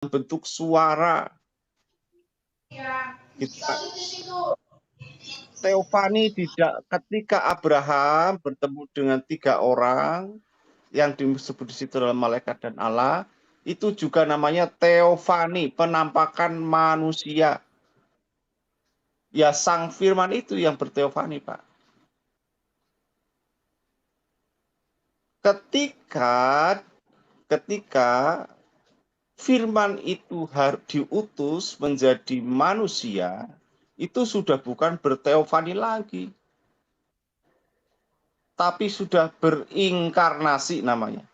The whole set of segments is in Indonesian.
bentuk suara. Teofani tidak ketika Abraham bertemu dengan 3 orang yang disebut di situ dalam malaikat dan Allah, itu juga namanya teofani, penampakan manusia. Ya sang firman itu yang berteofani, Pak. Ketika firman itu diutus menjadi manusia, itu sudah bukan berteofani lagi, tapi sudah berinkarnasi namanya.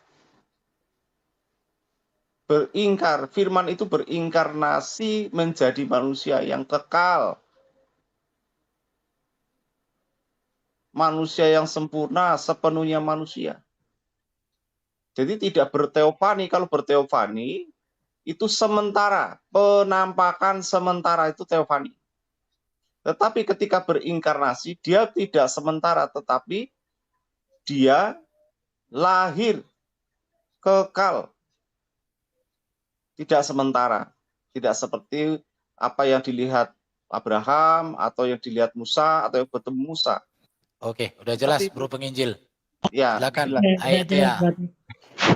Firman itu berinkarnasi menjadi manusia yang kekal. Manusia yang sempurna, sepenuhnya manusia. Jadi tidak berteofani. Kalau berteofani, itu sementara. Penampakan sementara itu teofani. Tetapi ketika berinkarnasi, dia tidak sementara, tetapi dia lahir, kekal. Tidak sementara. Tidak seperti apa yang dilihat Abraham, atau yang dilihat Musa, atau yang bertemu Musa. Oke, udah jelas Bro Penginjil. Ya, silakan. Ayat ya.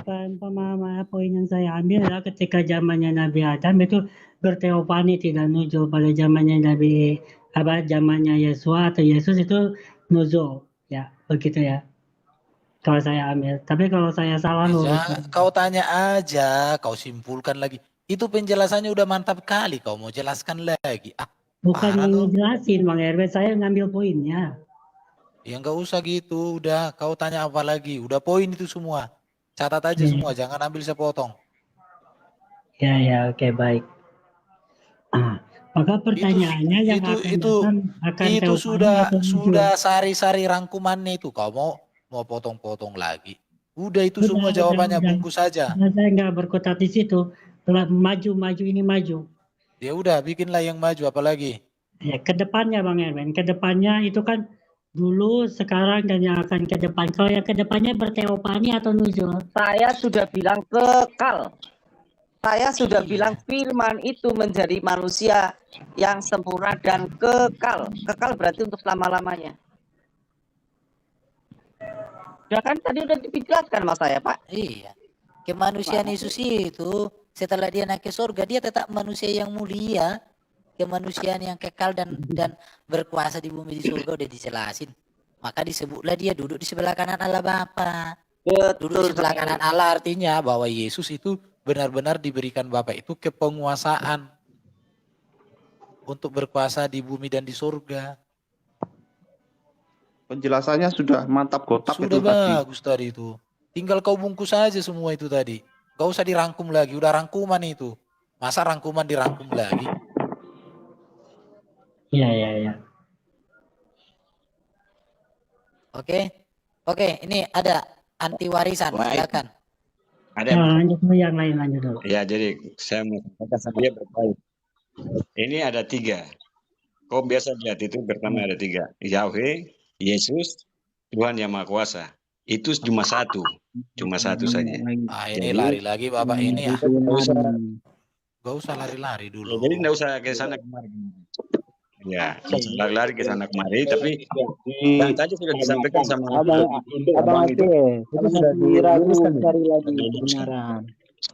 Pemahaman poin yang saya ambil adalah ketika zamannya Nabi Adam itu berteofani, tidak nuzul. Pada zamannya zamannya Yesua atau Yesus itu nuzul. Ya, begitu ya. Kalau saya ambil. Tapi kalau saya salah luruskan. Kau tanya aja, kau simpulkan lagi. Itu penjelasannya udah mantap kali, kau mau jelaskan lagi. Bukan yang ngejelasin Bang Erwin, saya ngambil poinnya. Ya nggak usah gitu, udah kau tanya apa lagi, udah poin itu semua. Catat aja semua, jangan ambil sepotong. Ya, oke, baik. Maka pertanyaannya yang itu sudah sari-sari rangkumannya itu. Kau mau potong-potong lagi. Udah itu semua jawabannya, bungkus saja. Saya nggak berkutat di situ. Maju ini maju. Ya udah, bikinlah yang maju, apalagi. Ya, kedepannya Bang Erwin, kedepannya itu kan dulu, sekarang, dan yang akan ke depan. Kalau yang ke depannya berteofani atau nuzul? Saya sudah bilang kekal. Saya sudah bilang firman itu menjadi manusia yang sempurna dan kekal. Kekal berarti untuk selama-lamanya. Udah kan tadi udah dijelaskan Mas saya, Pak. Iya. Kemanusiaan Yesus itu setelah dia naik ke surga, dia tetap manusia yang mulia. Kemanusiaan yang kekal dan berkuasa di bumi di surga udah dijelasin. Maka disebutlah dia duduk di sebelah kanan Allah Bapa. Duduk di sebelah kanan Allah artinya bahwa Yesus itu benar-benar diberikan Bapa itu kepenguasaan untuk berkuasa di bumi dan di surga. Penjelasannya sudah mantap gotak. Sudah bagus tadi itu. Tinggal kau bungkus saja semua itu tadi. Gak usah dirangkum lagi, udah rangkuman itu. Masa rangkuman dirangkum lagi? Iya. Oke, ini ada anti warisan, silakan. Ada lanjut yang lain dulu. Ya, jadi saya mau sampaikan dia berbaik. Ini ada 3. Kau biasa lihat itu pertama ada 3. Yahweh, Yesus, Tuhan yang Maha Kuasa. Itu cuma satu saja. Ini lari lagi Bapak ini ya. Gak usah lari-lari dulu. Jadi nggak usah ke sana kemari. Ya, lari-lari ke sana kemari, tapi yang tadi sudah disampaikan sama Abang itu sudah diragukan cari lagi kebenaran.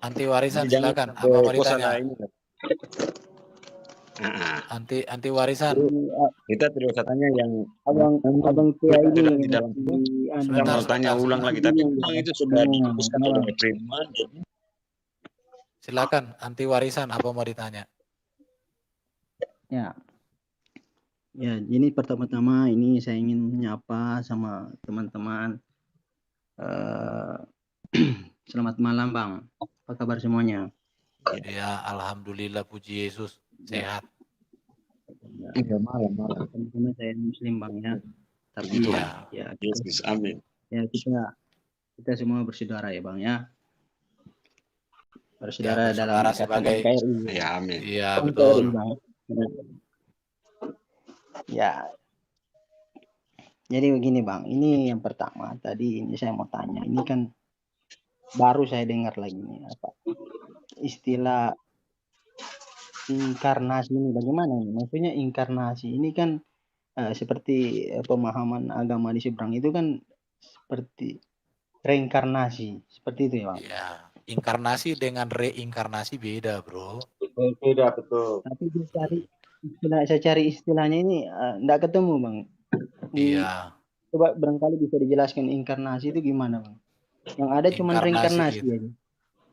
Anti warisan silakan. Apa mau ditanya? Anti warisan. Kita terus tanya yang abang tua ini di dalam sudah mau tanya ulang lagi, tapi itu sudah dihapuskan oleh firman. Silakan anti warisan, apa mau ditanya? Ya, ini pertama-tama ini saya ingin menyapa sama teman-teman. Selamat malam Bang, apa kabar semuanya? Ya, alhamdulillah, puji Yesus, sehat. Ya, malam. Teman-teman saya Muslim Bang ya. Tapi ya Yesus, amin. Ya kita semua bersaudara ya Bang ya. Bersaudara dalam sebagai KRI. Ya, amin. Iya, betul. Ya. Jadi begini Bang, ini yang pertama tadi ini saya mau tanya, ini kan baru saya dengar lagi nih apa istilah inkarnasi ini bagaimana ini? Maksudnya inkarnasi ini kan seperti pemahaman agama di seberang itu kan seperti reinkarnasi, seperti itu ya Bang. Ya, inkarnasi dengan reinkarnasi beda, bro. Beda, betul. Tapi saya cari istilahnya ini enggak ketemu Bang. Iya. Coba barangkali bisa dijelaskan inkarnasi itu gimana Bang? Yang ada cuma reinkarnasi aja.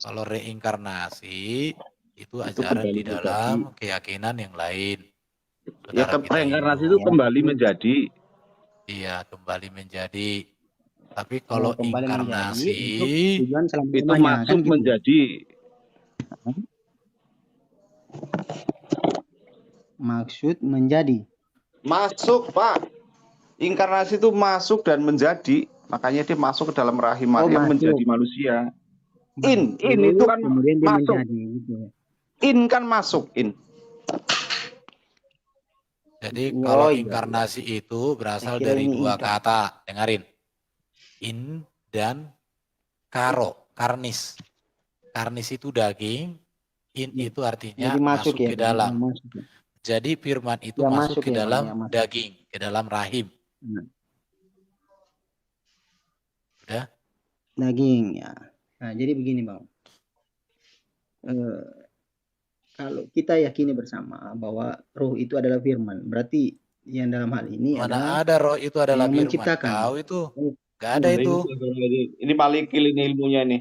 Kalau reinkarnasi itu ajaran di dalam keyakinan yang lain. Ya, reinkarnasi itu kembali menjadi. Iya, kembali menjadi. Tapi kalau inkarnasi itu masuk kan menjadi. Maksud menjadi. Masuk, Pak. Inkarnasi itu masuk dan menjadi. Makanya dia masuk ke dalam rahim Maryam menjadi manusia. In itu kan kemudian dia masuk. Menjadi, gitu. In kan masuk, in. Jadi kalau inkarnasi itu berasal dari dua kata. Dengarin. In dan karo, karnis. Karnis itu daging, in itu artinya masuk ke dalam. Jadi firman itu masuk ke dalam daging, ke dalam rahim. Udah? Daging ya. Nah, jadi begini Bang. Kalau kita yakini bersama bahwa roh itu adalah firman, berarti yang dalam hal ini mana ada roh itu adalah firman. Menciptakan. Kau itu nggak ada itu. Ini malikil ini ilmunya nih.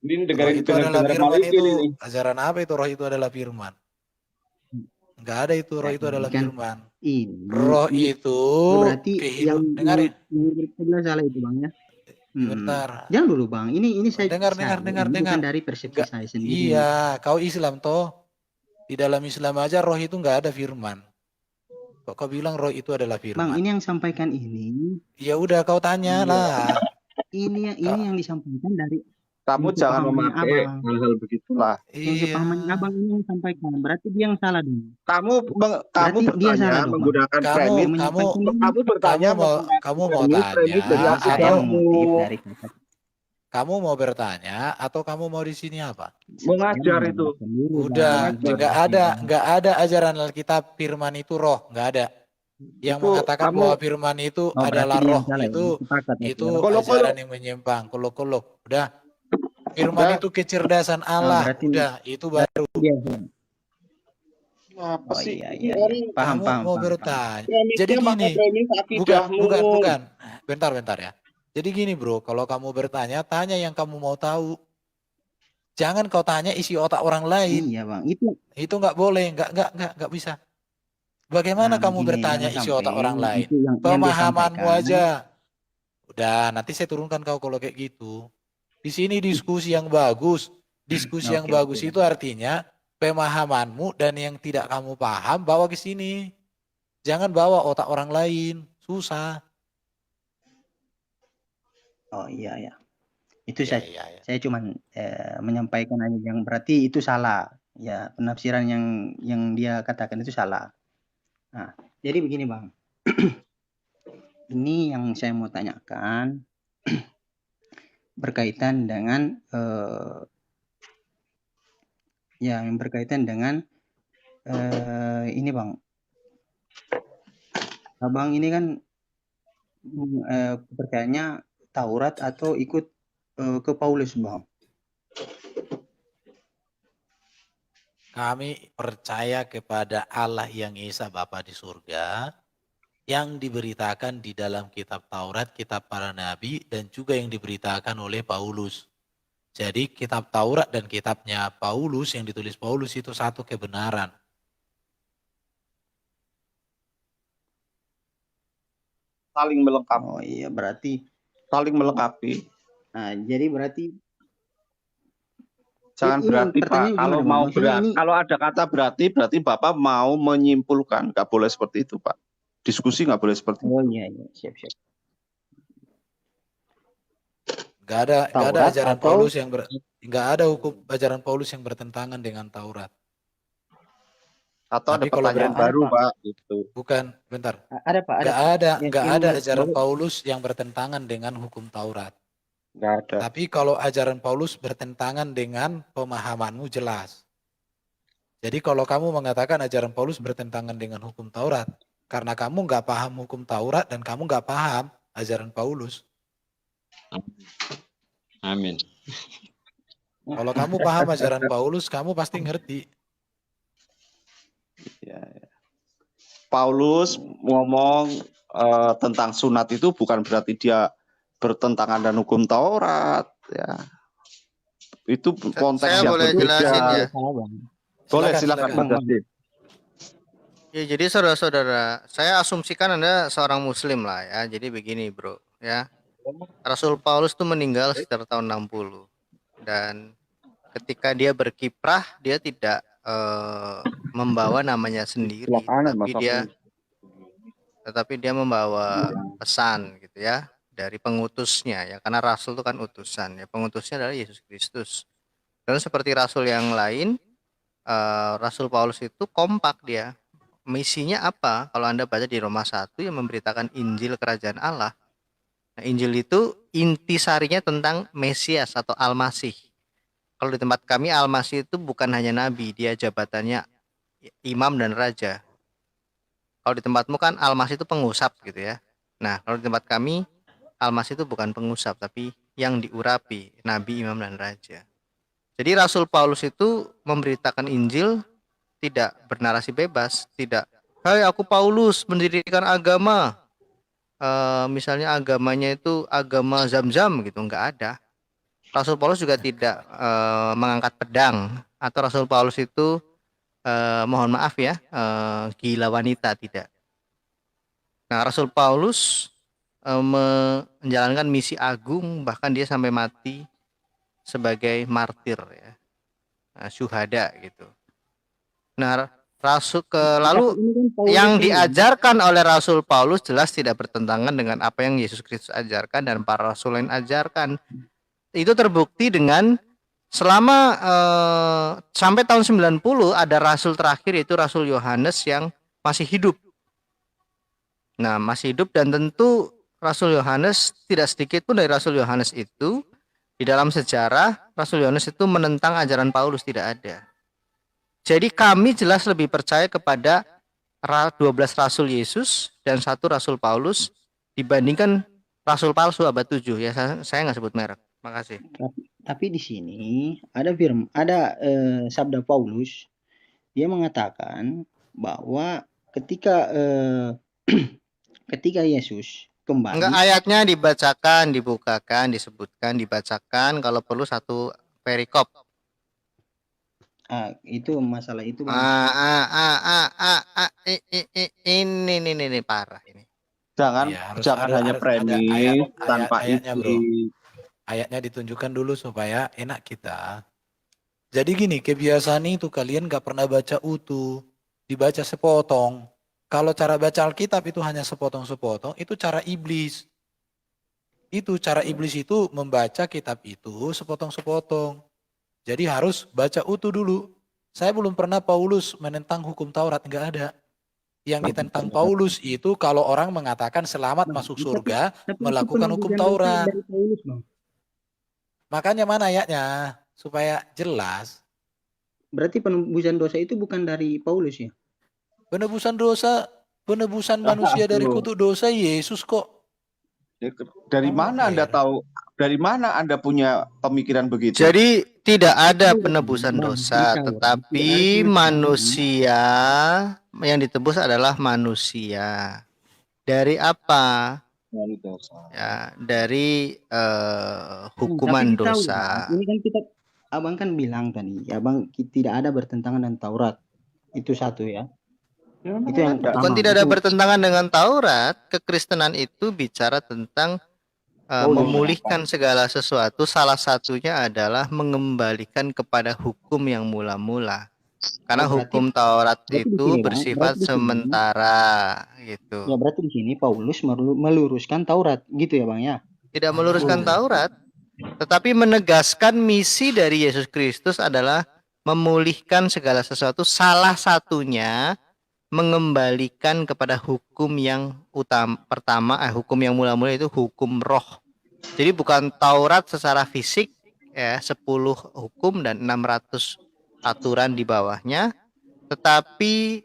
Ini dengerin itu adalah firman itu. Ajaran apa itu roh itu adalah firman? Nggak ada itu roh itu adalah firman. Roh itu kehidupan. Dengarin. Yang salah itu Bang ya. Bentar. Jangan dulu Bang. Ini saya dengar. Bukan dari persepsi saya sendiri. Iya, kau Islam toh. Di dalam Islam aja roh itu nggak ada firman. Kok kau bilang roh itu adalah firman? Bang, ini yang sampaikan ini. Ya udah kau tanya lah. Ini yang disampaikan dari kamu jangan memakai hal-hal begitulah. Yang sepahaman Abang ini yang sampaikan. Berarti dia yang salah dong. Kamu bertanya menggunakan premis. Kamu bertanya kamu mau tanya kamu mau bertanya atau kamu mau di sini apa? Mengajar itu. Udah, nggak ada ajaran Alkitab firman itu roh, nggak ada. Yang mengatakan bahwa firman itu adalah roh itu ajaran yang menyimpang, kolok-kolok. Udah. Firman itu kecerdasan Allah. Udah, itu baru. Apa sih? Iya. Paham. Mau bertanya. Jadi gini. Bukan. Bentar ya. Jadi gini bro, kalau kamu bertanya, tanya yang kamu mau tahu. Jangan kau tanya isi otak orang lain. Iya bang, itu nggak boleh, nggak bisa. Bagaimana kamu bertanya isi otak orang lain? Pemahamanmu aja. Udah, nanti saya turunkan kau kalau kayak gitu. Di sini diskusi yang bagus. Diskusi yang bagus itu artinya pemahamanmu dan yang tidak kamu paham bawa ke sini. Jangan bawa otak orang lain. Susah. Oh iya. Itu saya cuma menyampaikan aja yang berarti itu salah. Ya, penafsiran yang dia katakan itu salah. Nah, jadi begini Bang. Ini yang saya mau tanyakan berkaitan dengan yang berkaitan dengan ini Bang. Abang ini kan kepercayaannya Taurat atau ikut ke Paulus Bang? Kami percaya kepada Allah yang Esa Bapa di surga, yang diberitakan di dalam kitab Taurat, kitab para nabi, dan juga yang diberitakan oleh Paulus. Jadi kitab Taurat dan kitabnya Paulus yang ditulis Paulus itu satu kebenaran. Saling melengkapi. Oh iya, berarti saling melengkapi. Nah, jadi berarti jangan berarti Pak, kalau mau kalau ada kata berarti Bapak mau menyimpulkan, nggak boleh seperti itu Pak. Diskusi nggak boleh seperti itu. Oh iya, siap. Nggak ada ajaran Paulus yang nggak ada hukum ajaran Paulus yang bertentangan dengan Taurat. Atau tapi ada pertanyaan baru Pak, gitu. Bukan, bentar. Ada Pak. Nggak ada ajaran Paulus yang bertentangan dengan hukum Taurat. Nggak ada. Tapi kalau ajaran Paulus bertentangan dengan pemahamanmu jelas. Jadi kalau kamu mengatakan ajaran Paulus bertentangan dengan hukum Taurat, karena kamu nggak paham hukum Taurat dan kamu nggak paham ajaran Paulus. Amin. Kalau kamu paham ajaran Paulus, kamu pasti ngerti. Ya, ya. Paulus ngomong tentang sunat itu bukan berarti dia bertentangan dengan hukum Taurat, ya. Itu konteks Saya yang boleh berbeda. jelasin ya. Boleh, Silakan, silakan silakan. Mas Jasdi. Ya, jadi saudara-saudara, saya asumsikan Anda seorang muslim lah ya. Jadi begini, Bro, ya. Rasul Paulus itu meninggal sekitar tahun 60. Dan ketika dia berkiprah, dia tidak membawa namanya sendiri, tetapi dia membawa pesan gitu ya dari pengutusnya ya, karena rasul itu kan utusan ya, pengutusnya adalah Yesus Kristus. Dan seperti rasul yang lain, Rasul Paulus itu kompak dia. Misinya apa? Kalau Anda baca di Roma 1 yang memberitakan Injil Kerajaan Allah. Nah, Injil itu intisarinya tentang Mesias atau Al-Masih. Kalau di tempat kami Al-Masih itu bukan hanya nabi, dia jabatannya imam dan raja. Kalau di tempatmu kan Al-Masih itu pengusap gitu ya. Nah, kalau di tempat kami Al-Masih itu bukan pengusap tapi yang diurapi, nabi, imam dan raja. Jadi Rasul Paulus itu memberitakan Injil tidak bernarasi bebas, tidak, "Hai, aku Paulus mendirikan agama." Misalnya agamanya itu agama Zam-Zam gitu, enggak ada. Rasul Paulus juga tidak mengangkat pedang, atau Rasul Paulus itu mohon maaf ya, gila wanita, tidak. Nah, Rasul Paulus menjalankan misi agung, bahkan dia sampai mati sebagai martir ya, syuhada gitu. Nah, lalu yang diajarkan oleh Rasul Paulus jelas tidak bertentangan dengan apa yang Yesus Kristus ajarkan dan para rasul lain ajarkan. Itu terbukti dengan selama sampai tahun 90 ada rasul terakhir, yaitu Rasul Yohanes yang masih hidup. Nah, masih hidup, dan tentu Rasul Yohanes, tidak sedikit pun dari Rasul Yohanes itu di dalam sejarah Rasul Yohanes itu menentang ajaran Paulus, tidak ada. Jadi kami jelas lebih percaya kepada 12 Rasul Yesus dan 1 Rasul Paulus dibandingkan Rasul palsu abad 7 ya. Saya nggak sebut merek. Makasih. Tapi di sini ada sabda Paulus, dia mengatakan bahwa ketika ketika Yesus kembali. Enggak, ayatnya dibacakan, dibukakan, disebutkan, dibacakan, kalau perlu satu perikop. Itu masalah itu. Ini parah ini. Jangan hanya premis tanpa ayatnya, isi. Bro. Ayatnya ditunjukkan dulu supaya enak kita. Jadi gini, kebiasaan itu kalian gak pernah baca utuh, dibaca sepotong. Kalau cara baca Alkitab itu hanya sepotong-sepotong, itu cara iblis. Itu cara iblis itu membaca kitab itu sepotong-sepotong. Jadi harus baca utuh dulu. Saya belum pernah Paulus menentang hukum Taurat, enggak ada. Yang ditentang Paulus itu kalau orang mengatakan selamat masuk surga melakukan hukum Taurat. Makanya mana ayatnya? Supaya jelas. Berarti penebusan dosa itu bukan dari Paulus ya? Penebusan manusia dari kutuk dosa Yesus kok. Dari mana Anda tahu? Dari mana Anda punya pemikiran begitu? Jadi tidak ada penebusan dosa, tetapi manusia yang ditebus adalah manusia. Dari apa? Dari dosa. Ya, dari hukuman dosa. Ini kan abang kan bilang tadi, abang tidak ada bertentangan dengan Taurat. Itu satu ya. Itu yang bukan tidak ada bertentangan dengan Taurat. Kekristenan itu bicara tentang memulihkan segala sesuatu. Salah satunya adalah mengembalikan kepada hukum yang mula-mula. Karena hukum Taurat itu bersifat sementara gitu. Ya, berarti di sini Paulus meluruskan Taurat gitu ya, Bang ya. Tidak meluruskan Taurat, tetapi menegaskan misi dari Yesus Kristus adalah memulihkan segala sesuatu. Salah satunya mengembalikan kepada hukum yang pertama, hukum yang mula-mula itu hukum roh. Jadi bukan Taurat secara fisik ya, 10 hukum dan 600 aturan di bawahnya, tetapi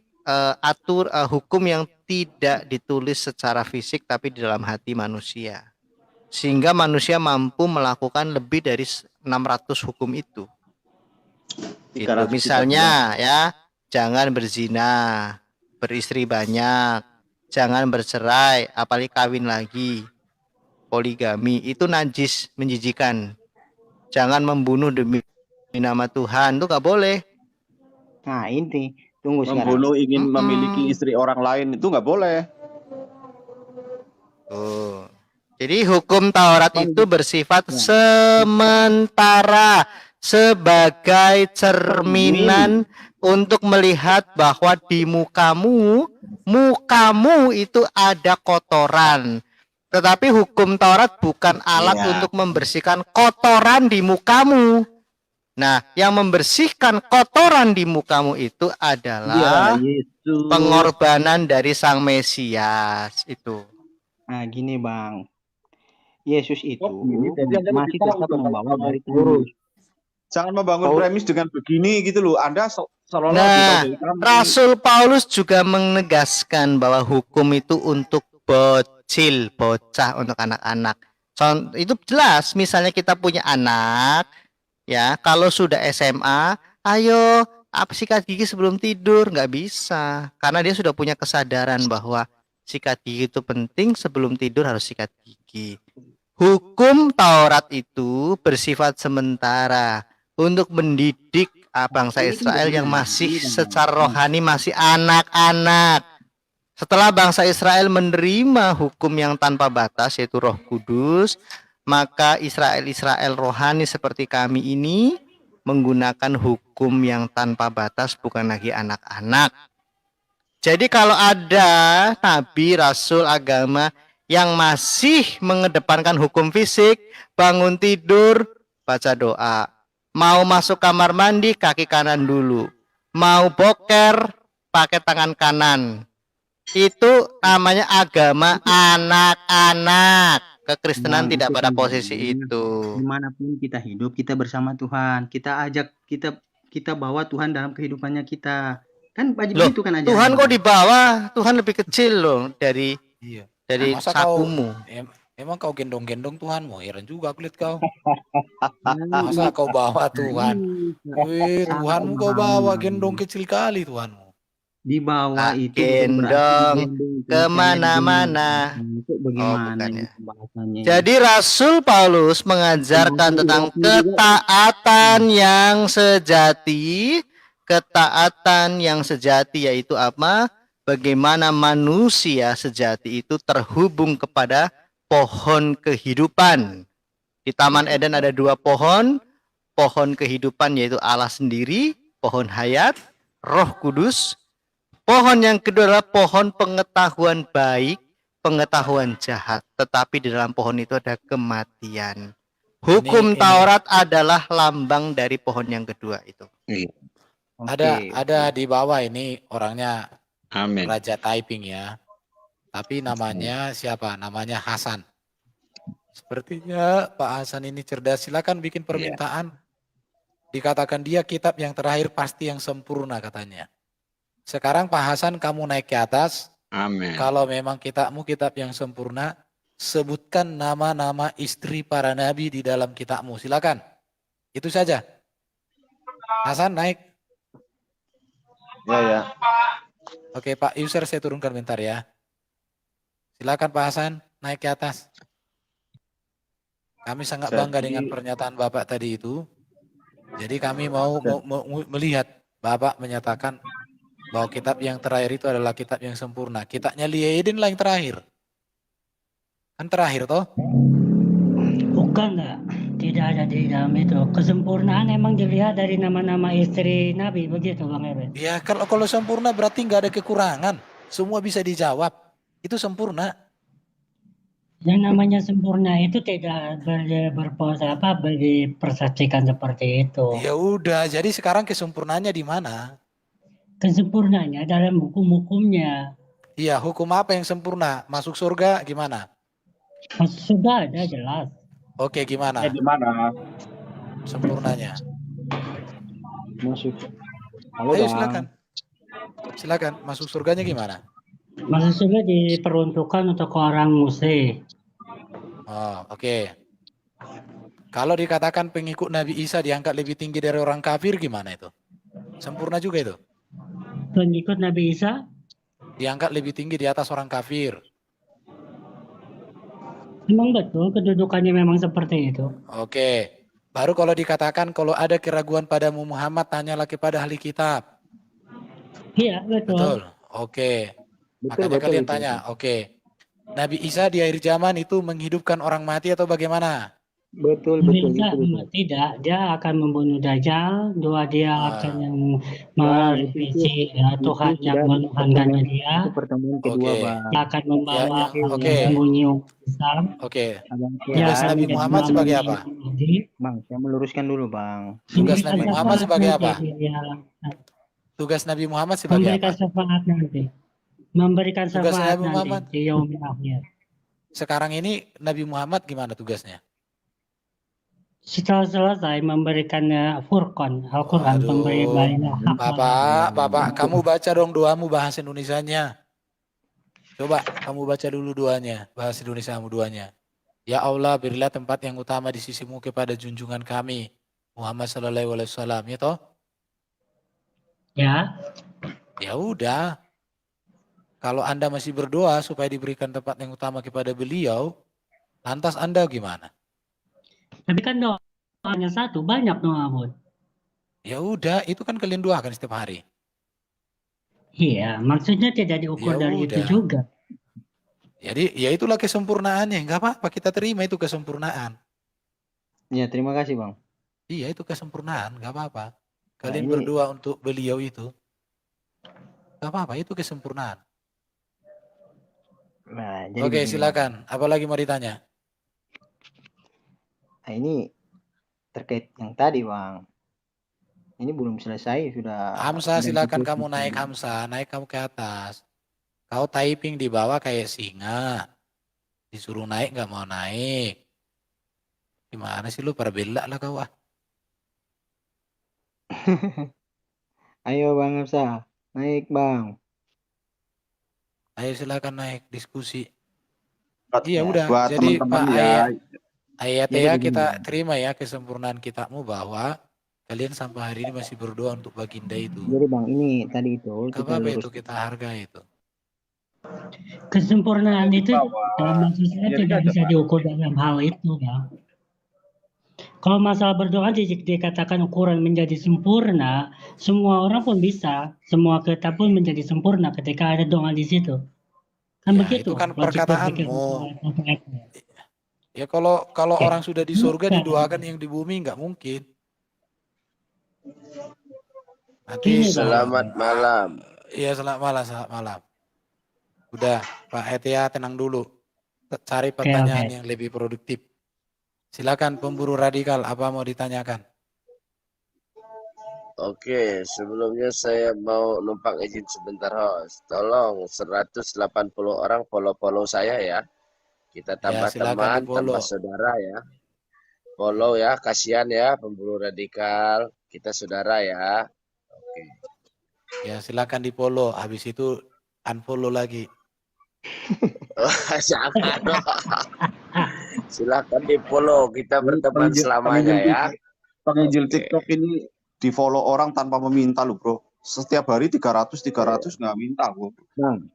hukum yang tidak ditulis secara fisik tapi di dalam hati manusia. Sehingga manusia mampu melakukan lebih dari 600 hukum itu. Itu misalnya ya, jangan berzina, beristri banyak, jangan bercerai, apalagi kawin lagi, poligami, itu najis, menjijikan. Jangan membunuh demi nama Tuhan, itu nggak boleh. Nah ini, tunggu sekarang. Membunuh ingin memiliki istri orang lain itu nggak boleh. Tuh. Jadi hukum Taurat itu bersifat sementara, sebagai cerminan untuk melihat bahwa di mukamu itu ada kotoran. Tetapi hukum Taurat bukan alat untuk membersihkan kotoran di mukamu. Nah, yang membersihkan kotoran di mukamu itu adalah pengorbanan dari Sang Mesias itu. Nah, gini Bang. Yesus itu masih tetap membawa dari lurus. Jangan membangun premis dengan begini gitu loh. Anda seolah-olah Nah, Rasul Paulus juga menegaskan bahwa hukum itu untuk bocil, bocah, untuk anak-anak. Itu jelas, misalnya kita punya anak, ya, kalau sudah SMA, ayo sikat gigi sebelum tidur, nggak bisa. Karena dia sudah punya kesadaran bahwa sikat gigi itu penting, sebelum tidur harus sikat gigi. Hukum Taurat itu bersifat sementara untuk mendidik bangsa Israel yang masih secara rohani masih anak-anak. Setelah bangsa Israel menerima hukum yang tanpa batas, yaitu Roh Kudus, maka Israel rohani seperti kami ini menggunakan hukum yang tanpa batas, bukan lagi anak-anak. Jadi kalau ada nabi, rasul, agama yang masih mengedepankan hukum fisik, bangun tidur, baca doa. Mau masuk kamar mandi, kaki kanan dulu. Mau boker, pakai tangan kanan. Itu namanya agama anak-anak. Kekristenan tidak pada posisi itu. Dimanapun kita hidup, kita bersama Tuhan. Kita ajak, kita bawa Tuhan dalam kehidupannya kita. Kan begitu kan aja. Tuhan kok dibawa? Tuhan lebih kecil loh dari sakumu. Emang kau gendong-gendong Tuhanmu? Heran juga kulit kau. Masa kau bawa Tuhan? Tuhanmu kau bawa, gendong kecil kali Tuhanmu. Dibawa itu gendong kemana-mana. Jadi Rasul Paulus mengajarkan tentang ketaatan yang sejati. Ketaatan yang sejati yaitu apa? Bagaimana manusia sejati itu terhubung kepada pohon kehidupan. Di Taman Eden ada 2 pohon. Pohon kehidupan yaitu Allah sendiri, pohon hayat, Roh Kudus. Pohon yang kedua adalah pohon pengetahuan baik, pengetahuan jahat. Tetapi di dalam pohon itu ada kematian. Hukum Taurat adalah lambang dari pohon yang kedua itu. Ada di bawah ini orangnya Amin. Raja Typing ya. Tapi namanya siapa? Namanya Hasan. Sepertinya Pak Hasan ini cerdas. Silakan bikin permintaan. Dikatakan dia kitab yang terakhir pasti yang sempurna katanya. Sekarang Pak Hasan kamu naik ke atas. Amin. Kalau memang kitabmu kitab yang sempurna, sebutkan nama-nama istri para nabi di dalam kitabmu. Silakan. Itu saja. Hasan naik. Ya. Oke Pak User, saya turunkan bentar ya. Silakan Pak Hasan naik ke atas. Kami sangat bangga dengan pernyataan Bapak tadi itu. Jadi kami mau melihat Bapak menyatakan bahwa kitab yang terakhir itu adalah kitab yang sempurna. Kitabnya Liedin lah yang terakhir. Kan terakhir toh? Bukan enggak. Tidak ada di dalam itu. Kesempurnaan emang dilihat dari nama-nama istri Nabi, begitu Bang Eben? Ya kalau sempurna berarti nggak ada kekurangan. Semua bisa dijawab. Itu sempurna. Yang namanya sempurna itu tidak dipersaksikan seperti itu. Ya udah, jadi sekarang kesempurnaannya di mana? Kesempurnaannya dalam hukum-hukumnya. Iya, hukum apa yang sempurna? Masuk surga gimana? Masuk surga ada jelas. Oke, gimana? Gimana? Sempurnanya. Masuk. Ayo silakan. Silakan, masuk surganya gimana? Masuk surga diperuntukkan untuk orang muslim. Oh, oke. Kalau dikatakan pengikut Nabi Isa diangkat lebih tinggi dari orang kafir, gimana itu? Sempurna juga itu? Pengikut Nabi Isa Diangkat lebih tinggi di atas orang kafir. memang betul kedudukannya memang seperti itu. Oke. Baru kalau dikatakan kalau ada keraguan padamu Muhammad, tanyalah kepada ahli kitab. Iya, betul. Betul. Oke. Makanya kalian tanya, oke. Nabi Isa di akhir zaman itu menghidupkan orang mati atau bagaimana? Betul. Tidak, dia akan membunuh Dajjal, dia akan yang merevisi Tuhan yang menuhankannya dia. Itu pertemuan kedua, Oke. Bang. Dia akan membawa Oke. menyium Islam. Oke. Dia Tugas akan Nabi menjadi Muhammad sebagai apa? Bang, saya meluruskan dulu, Bang. Tugas Memberikan Nabi Muhammad syafaat sebagai nanti apa? dia. Tugas Nabi Muhammad sebagai Memberikan apa? syafaat nanti. Memberikan Tugas syafaat Nabi Muhammad. nanti di yaumil akhir. Sekarang ini Nabi Muhammad gimana tugasnya? Setelah selesai memberikan Furqan, Al-Quran, pemberian hak. Bapak, kamu baca dong doamu bahasa Indonesianya. Coba kamu baca dulu doanya, bahasa Indonesiamu doanya. Ya Allah, berilah tempat yang utama di sisimu kepada junjungan kami, Muhammad Sallallahu Alaihi Wasallam, ya toh? Ya. Ya udah. Kalau Anda masih berdoa supaya diberikan tempat yang utama kepada beliau, lantas Anda gimana? Tapi kan doanya satu, banyak doa, Bud. Ya udah, itu kan kalian doakan setiap hari. Iya, maksudnya tidak diukur Ya dari itu udah. juga. Jadi ya itulah kesempurnaannya, nggak apa-apa kita terima itu kesempurnaan. Ya, terima kasih, Bang. Iya itu kesempurnaan, nggak apa-apa. Kalian ini- berdoa untuk beliau itu, nggak apa-apa, itu kesempurnaan. Nah, jadi Oke, begini, silakan. Apa lagi mau ditanya? Nah, ini terkait yang tadi, Bang. Ini belum selesai, sudah. Hamzah, sudah silakan diputus. kamu naik Hamzah, naik kamu ke atas. Kau typing di bawah kayak singa. Disuruh naik nggak mau naik. Gimana sih lu, perbela lah kau ah. Ayo, Bang Hamzah. Naik, Bang. Ayo silakan naik diskusi. Buat- Iya udah, buat jadi teman-teman Pak ya. Ayat Jadi ya begini. kita terima ya kesempurnaan kitabmu bahwa kalian sampai hari ini masih berdoa untuk baginda itu. Jadi, Bang, ini tadi itu Gak kita apa-apa itu lurus. kita hargai itu. Kesempurnaan itu maksud saya Jadi tidak ada, bisa Pak. diukur dalam hal itu, Bang. Kalau masalah berdoa dikatakan ukuran menjadi sempurna, semua orang pun bisa, semua kitab pun menjadi sempurna ketika ada doa di situ. Kan Ya, begitu. itu kan logik berpikir perkataanmu. masyarakat. Ya kalau Oke. orang sudah di surga Bukan. didoakan yang di bumi nggak mungkin. Nanti Ini, Bang. Selamat malam. Iya selamat malam. Udah Pak Etia tenang dulu. Cari pertanyaan yang lebih produktif. Silakan pemburu radikal, apa mau ditanyakan? Oke, sebelumnya saya mau numpang izin sebentar, host. Tolong 180 orang follow saya ya. Kita tambah silakan teman, di-follow. tambah saudara ya. Follow ya, kasihan ya pemburu radikal. Kita saudara ya. Oke. Ya silakan di-follow. Habis itu unfollow lagi. Jangan dong. Silakan di-follow. Kita berteman selamanya ya. Penginjil Oke. TikTok ini di follow orang tanpa meminta loh bro. Setiap hari 300 nggak minta bro. Bang,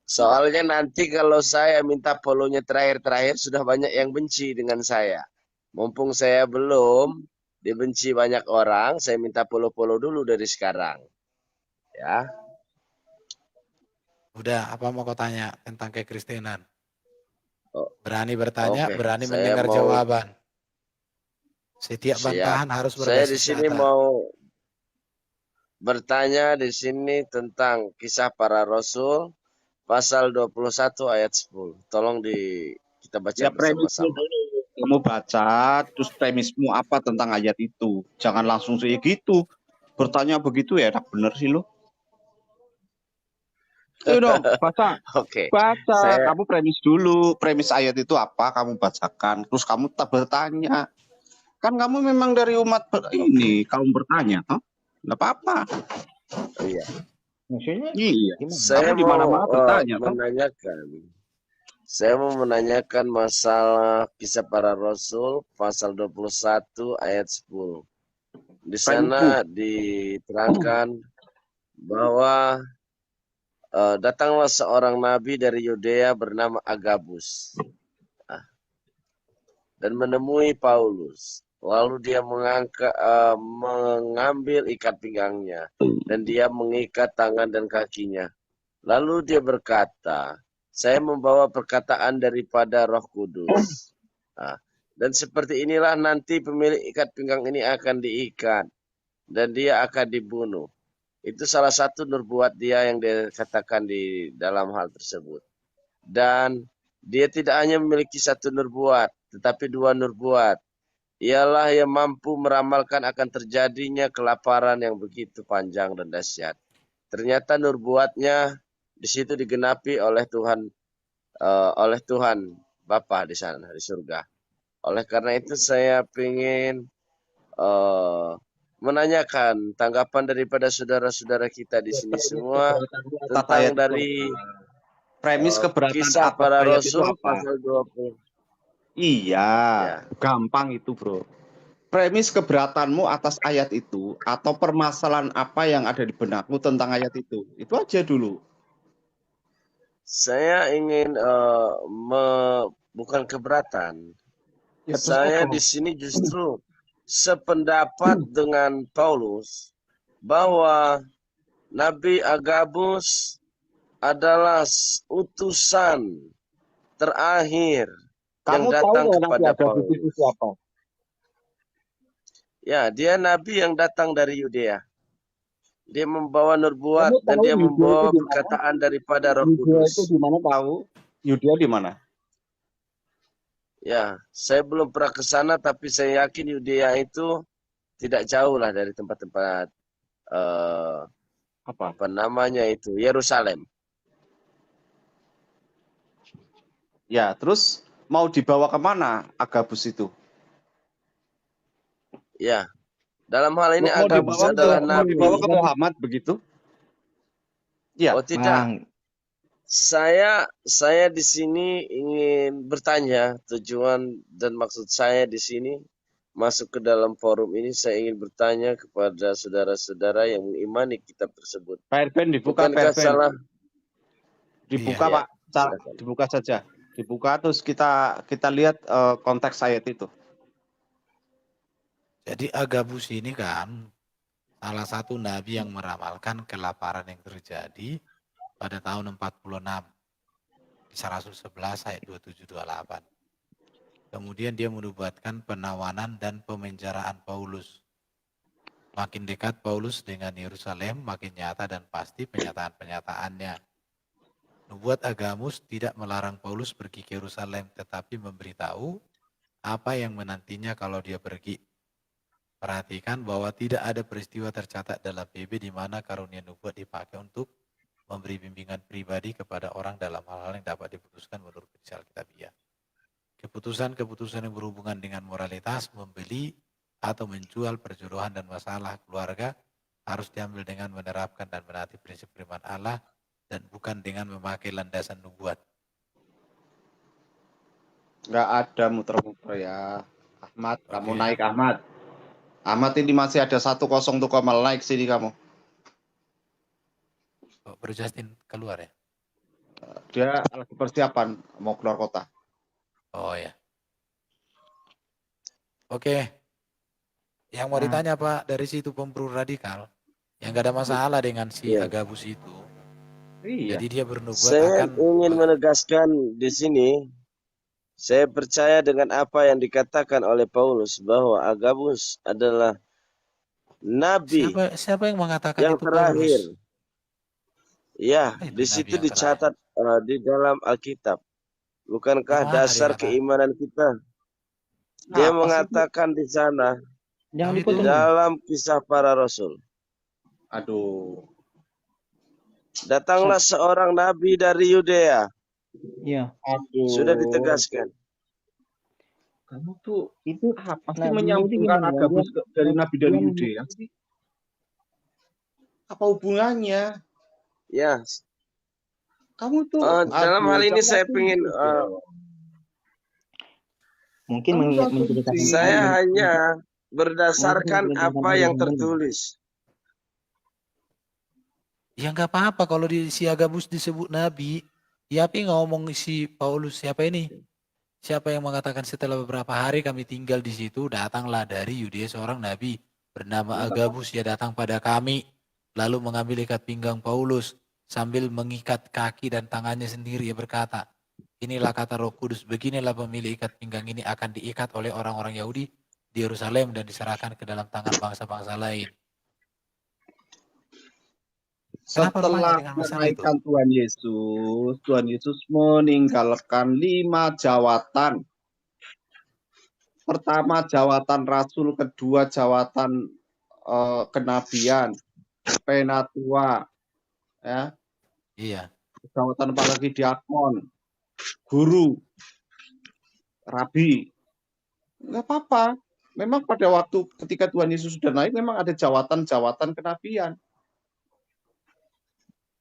Soalnya nanti kalau saya minta follow-nya terakhir sudah banyak yang benci dengan saya. Mumpung saya belum dibenci banyak orang, saya minta follow dulu dari sekarang. Ya. Udah, apa mau kau tanya tentang kekristenan? Oh, Berani bertanya, oke. berani Saya mendengar mau- jawaban. Setiap Siap. bantahan harus Saya berbasis di sini data. mau bertanya di sini tentang kisah para rasul pasal 21 ayat 10. Tolong kita baca Ya premismu bersama-sama. dulu. Kamu baca, terus premismu apa tentang ayat itu. Jangan langsung kayak gitu. Bertanya begitu ya, tak bener sih lo. Ayo dong, baca. Oke. Baca. Saya- Kamu premis dulu. Premis ayat itu apa, kamu bacakan. Terus kamu tak bertanya. Kan kamu memang dari umat ini, kaum bertanya. Huh? Nggak apa-apa. Oh, iya. Maksudnya Iya. gimana? Saya Kamu di mau mana-mana bertanya, toh. saya mau menanyakan masalah Kisah Para Rasul pasal 21 ayat 10. Di sana diterangkan bahwa datanglah seorang nabi dari Yudea bernama Agabus dan menemui Paulus. Lalu dia mengambil ikat pinggangnya dan dia mengikat tangan dan kakinya. Lalu dia berkata, saya membawa perkataan daripada Roh Kudus. Dan seperti inilah nanti pemilik ikat pinggang ini akan diikat dan dia akan dibunuh. Itu salah satu nubuat dia yang dikatakan di dalam hal tersebut. Dan dia tidak hanya memiliki satu nubuat, tetapi dua nubuat. Ialah yang mampu meramalkan akan terjadinya kelaparan yang begitu panjang dan dahsyat. Ternyata nubuatnya di situ digenapi oleh Tuhan Bapa di sana di surga. Oleh karena itu saya ingin menanyakan tanggapan daripada saudara-saudara kita di sini semua tentang dari premis keberatan Kisah Para Rasul pasal 20. Iya, gampang itu, bro. Premis keberatanmu atas ayat itu atau permasalahan apa yang ada di benakmu tentang ayat itu aja dulu. Saya ingin bukan keberatan. Ya, saya di sini justru sependapat dengan Paulus bahwa Nabi Agabus adalah utusan terakhir yang datang kepada Paulus. Itu siapa? Ya, dia nabi yang datang dari Yudea. Dia membawa nubuat dan dia membawa perkataan daripada Roh Kudus. Itu di mana tahu? Yudea di mana? Ya, saya belum pernah ke sana, tapi saya yakin Yudea itu tidak jauh lah dari tempat-tempat apa namanya itu, Yerusalem. Ya, terus mau dibawa kemana Agabus itu? Ya, dalam hal ini Agabus adalah nabi. Mau dibawa ke Muhammad begitu? Ya. Oh tidak. Saya di sini ingin bertanya, tujuan dan maksud saya di sini masuk ke dalam forum ini, saya ingin bertanya kepada saudara-saudara yang mengimani kitab tersebut. Pak Erben dibuka, Bukankah salah? Dibuka, iya, Pak. Dibuka saja. Dibuka terus kita lihat konteks ayat itu. Jadi Agabus ini kan salah satu nabi yang meramalkan kelaparan yang terjadi pada tahun 46. Kisah Rasul 11 ayat 27-28. Kemudian dia menubuatkan penawanan dan pemenjaraan Paulus. Makin dekat Paulus dengan Yerusalem, makin nyata dan pasti penyataan-penyataannya. Nubuat Agabus tidak melarang Paulus pergi ke Yerusalem, tetapi memberitahu apa yang menantinya kalau dia pergi. Perhatikan bahwa tidak ada peristiwa tercatat dalam PB di mana karunia nubuat dipakai untuk memberi bimbingan pribadi kepada orang dalam hal-hal yang dapat diputuskan menurut prinsip Alkitabiah. Keputusan-keputusan yang berhubungan dengan moralitas, membeli atau menjual, perjodohan dan masalah keluarga harus diambil dengan menerapkan dan menaati prinsip firman Allah dan bukan dengan memakai landasan nubuat. Nggak ada muter-muter ya. Ahmad, kamu naik Ahmad. Ahmad ini masih ada 1-0 tuh naik sini kamu. Bro Justin keluar ya? Dia lagi persiapan mau keluar kota. Oh ya. Oke. Yang mau ditanya Pak dari situ pemburu radikal yang gak ada masalah dengan si Agabus itu. Iya. Jadi dia bernubuat saya akan ingin menegaskan di sini, saya percaya dengan apa yang dikatakan oleh Paulus bahwa Agabus adalah nabi. Siapa yang mengatakan yang itu terakhir? Paulus? Ya, di situ dicatat di dalam Alkitab. Bukankah dasar keimanan kita? Dia mengatakan di sana di dalam Kisah Para Rasul. Aduh. Datanglah seorang nabi dari Yudea. Iya. Aduh. Sudah ditegaskan. Kamu tuh itu apa sih menyambungkan Agabus dari nabi dari Yudea sih? Apa hubungannya? Ya, Kamu tuh, dalam hal ini saya jangan ingin asumsi dong. Mungkin Kamu tuh menceritakan asumsi. saya mungkin hanya berdasarkan menceritakan apa ayat yang yang lain. tertulis. Ya nggak apa-apa kalau di si Agabus disebut nabi. Ya tapi ngomong si Paulus siapa ini? Siapa yang mengatakan setelah beberapa hari kami tinggal di situ, datanglah dari Yudea seorang nabi bernama Agabus. Dia datang pada kami, lalu mengambil ikat pinggang Paulus sambil mengikat kaki dan tangannya sendiri. Ia berkata, inilah kata Roh Kudus, beginilah pemilik ikat pinggang ini akan diikat oleh orang-orang Yahudi di Yerusalem dan diserahkan ke dalam tangan bangsa-bangsa lain. Kenapa Setelah dengan masalah itu? kenaikan Tuhan Yesus meninggalkan 5 jawatan. Pertama jawatan rasul, kedua jawatan kenabian, penatua, ya. Iya. Jawatan apalagi diakon, guru, rabi. Enggak apa-apa. Memang pada waktu ketika Tuhan Yesus sudah naik, memang ada jawatan-jawatan kenabian.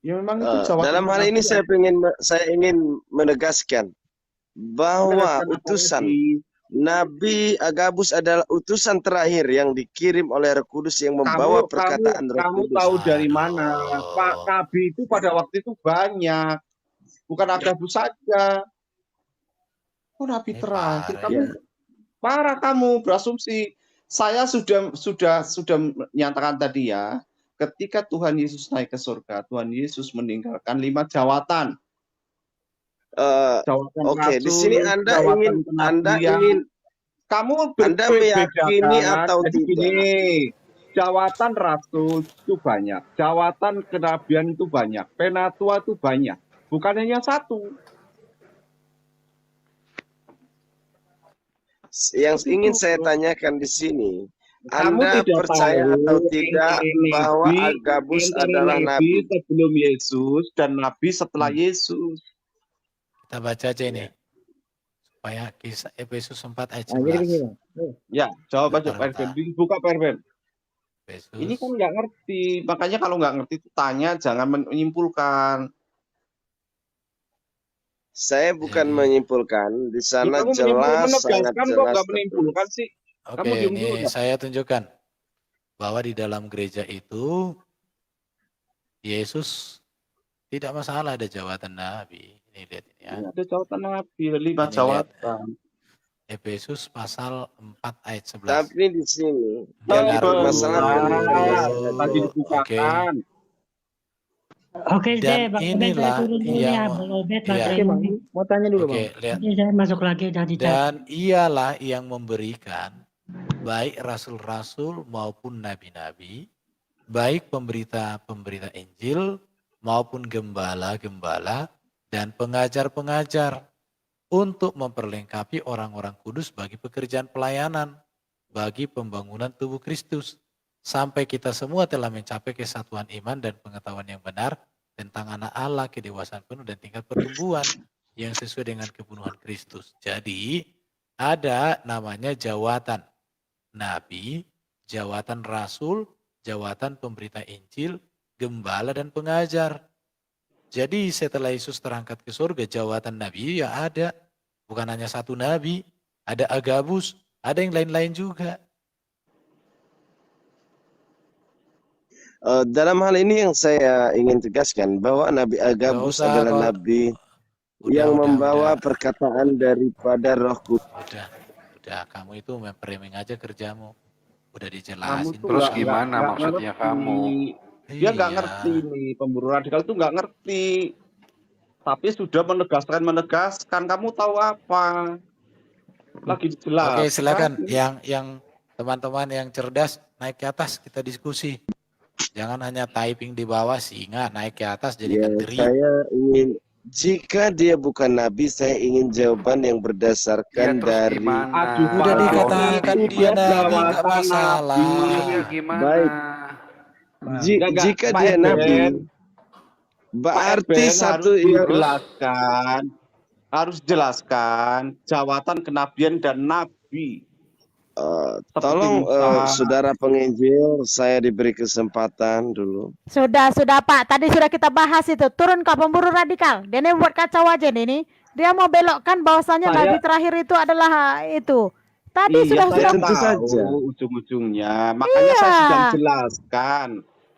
Ya memang itu jawatan Dalam hal ini saya ingin menegaskan bahwa utusan Nabi Agabus adalah utusan terakhir yang dikirim oleh Roh Kudus yang membawa perkataan Roh kamu Kudus. tahu dari mana? Pak Nabi itu pada waktu itu banyak, bukan Agabus saja. Oh, Nabi terakhir. Kamu parah, kamu berasumsi. Saya sudah menyatakan tadi ya, ketika Tuhan Yesus naik ke surga, Tuhan Yesus meninggalkan 5 jawatan. Oke, di sini Anda ingin kamu Anda meyakini atau jadi tidak? Gini, jawatan rasul itu banyak, jawatan kenabian itu banyak, penatua itu banyak, bukan hanya satu. Yang ingin saya tanyakan di sini, Anda percaya atau tidak bahwa Agabus adalah nabi sebelum Yesus dan nabi setelah Yesus? Kita baca aja ini. Supaya kisah Efesus 4 ayat 11. Ya, jawab aja Pak Erben. Buka Pak Erben. Ini kan nggak ngerti. Makanya kalau nggak ngerti itu tanya, jangan menyimpulkan. Saya bukan menyimpulkan. Di sana jelas, sangat jelas. Kok menyimpulkan sih? Oke, ini saya tunjukkan. Bahwa di dalam gereja itu, Yesus tidak masalah ada jawatan Nabi. Ini lihat ini ya. Ada jawatan Nabi, 5 jawatan. Efesus pasal 4 ayat 11. Tapi di sini yang bermasalah tadi dibukakan. Oke, dan inilah yang mau tanya dulu Bang. Lihat. Saya masuk lagi dari dan ialah yang memberikan baik rasul-rasul maupun nabi-nabi, baik pemberita-pemberita Injil maupun gembala-gembala dan pengajar-pengajar untuk memperlengkapi orang-orang kudus bagi pekerjaan pelayanan, bagi pembangunan tubuh Kristus, sampai kita semua telah mencapai kesatuan iman dan pengetahuan yang benar tentang anak Allah, kedewasaan penuh dan tingkat pertumbuhan yang sesuai dengan kepenuhan Kristus. Jadi ada namanya jawatan nabi, jawatan rasul, jawatan pemberita Injil, gembala dan pengajar. Jadi setelah Yesus terangkat ke surga, jawatan nabi ya ada. Bukan hanya satu nabi, ada Agabus, ada yang lain-lain juga. Dalam hal ini yang saya ingin tegaskan bahwa Nabi Agabus adalah nabi yang membawa perkataan daripada Roh Kudus. Udah, kamu itu memframing aja kerjamu. Udah dijelasin. Terus gimana maksudnya kamu? Dia nggak ngerti nih, pemburu radikal itu nggak ngerti. Tapi sudah menegaskan. Kamu tahu apa? Lagi jelas. Oke, silakan. Yang teman-teman yang cerdas naik ke atas kita diskusi. Jangan hanya typing di bawah singa, naik ke atas jadikan teri. Saya ingin, jika dia bukan nabi, saya ingin jawaban yang berdasarkan dari. Udah dikatakan dia nabi, nggak masalah. Baik. Jika dia nabi, berarti satu harus jelaskan jawatan kenabian dan nabi. Tolong saudara penginjil, saya diberi kesempatan dulu. Sudah Pak. Tadi sudah kita bahas itu. Turun kok pemburu radikal. Dia ini buat kacau aja nih. Dia mau belokkan bahwasanya nabi terakhir itu adalah itu. Tadi sudah tentu saja ujung-ujungnya. Makanya saya sudah jelaskan.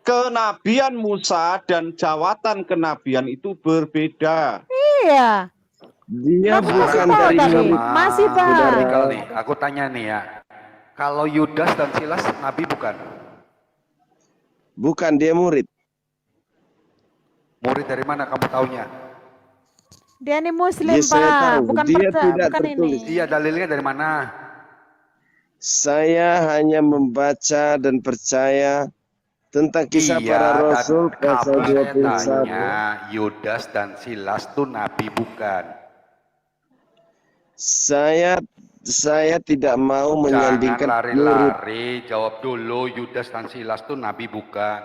Kenabian Musa dan jawatan kenabian itu berbeda. Iya. Dia Nabi bukan masih dari tadi. Masih Pak. Radikal nih. Aku tanya nih ya. Kalau Yudas dan Silas nabi bukan? Bukan, dia murid. Murid dari mana kamu taunya? Dia ini Muslim Ya, saya Pak. tahu. Bukan Dia tidak bukan tertulis. ini. Iya, dalilnya dari mana? Saya hanya membaca dan percaya tentang kisah para rasul pasal saya 21. tanya, Yudas dan Silas tuh nabi bukan? Saya tidak mau menyandingkan Jangan murid. lari-lari, jawab dulu, Yudas dan Silas tuh nabi bukan?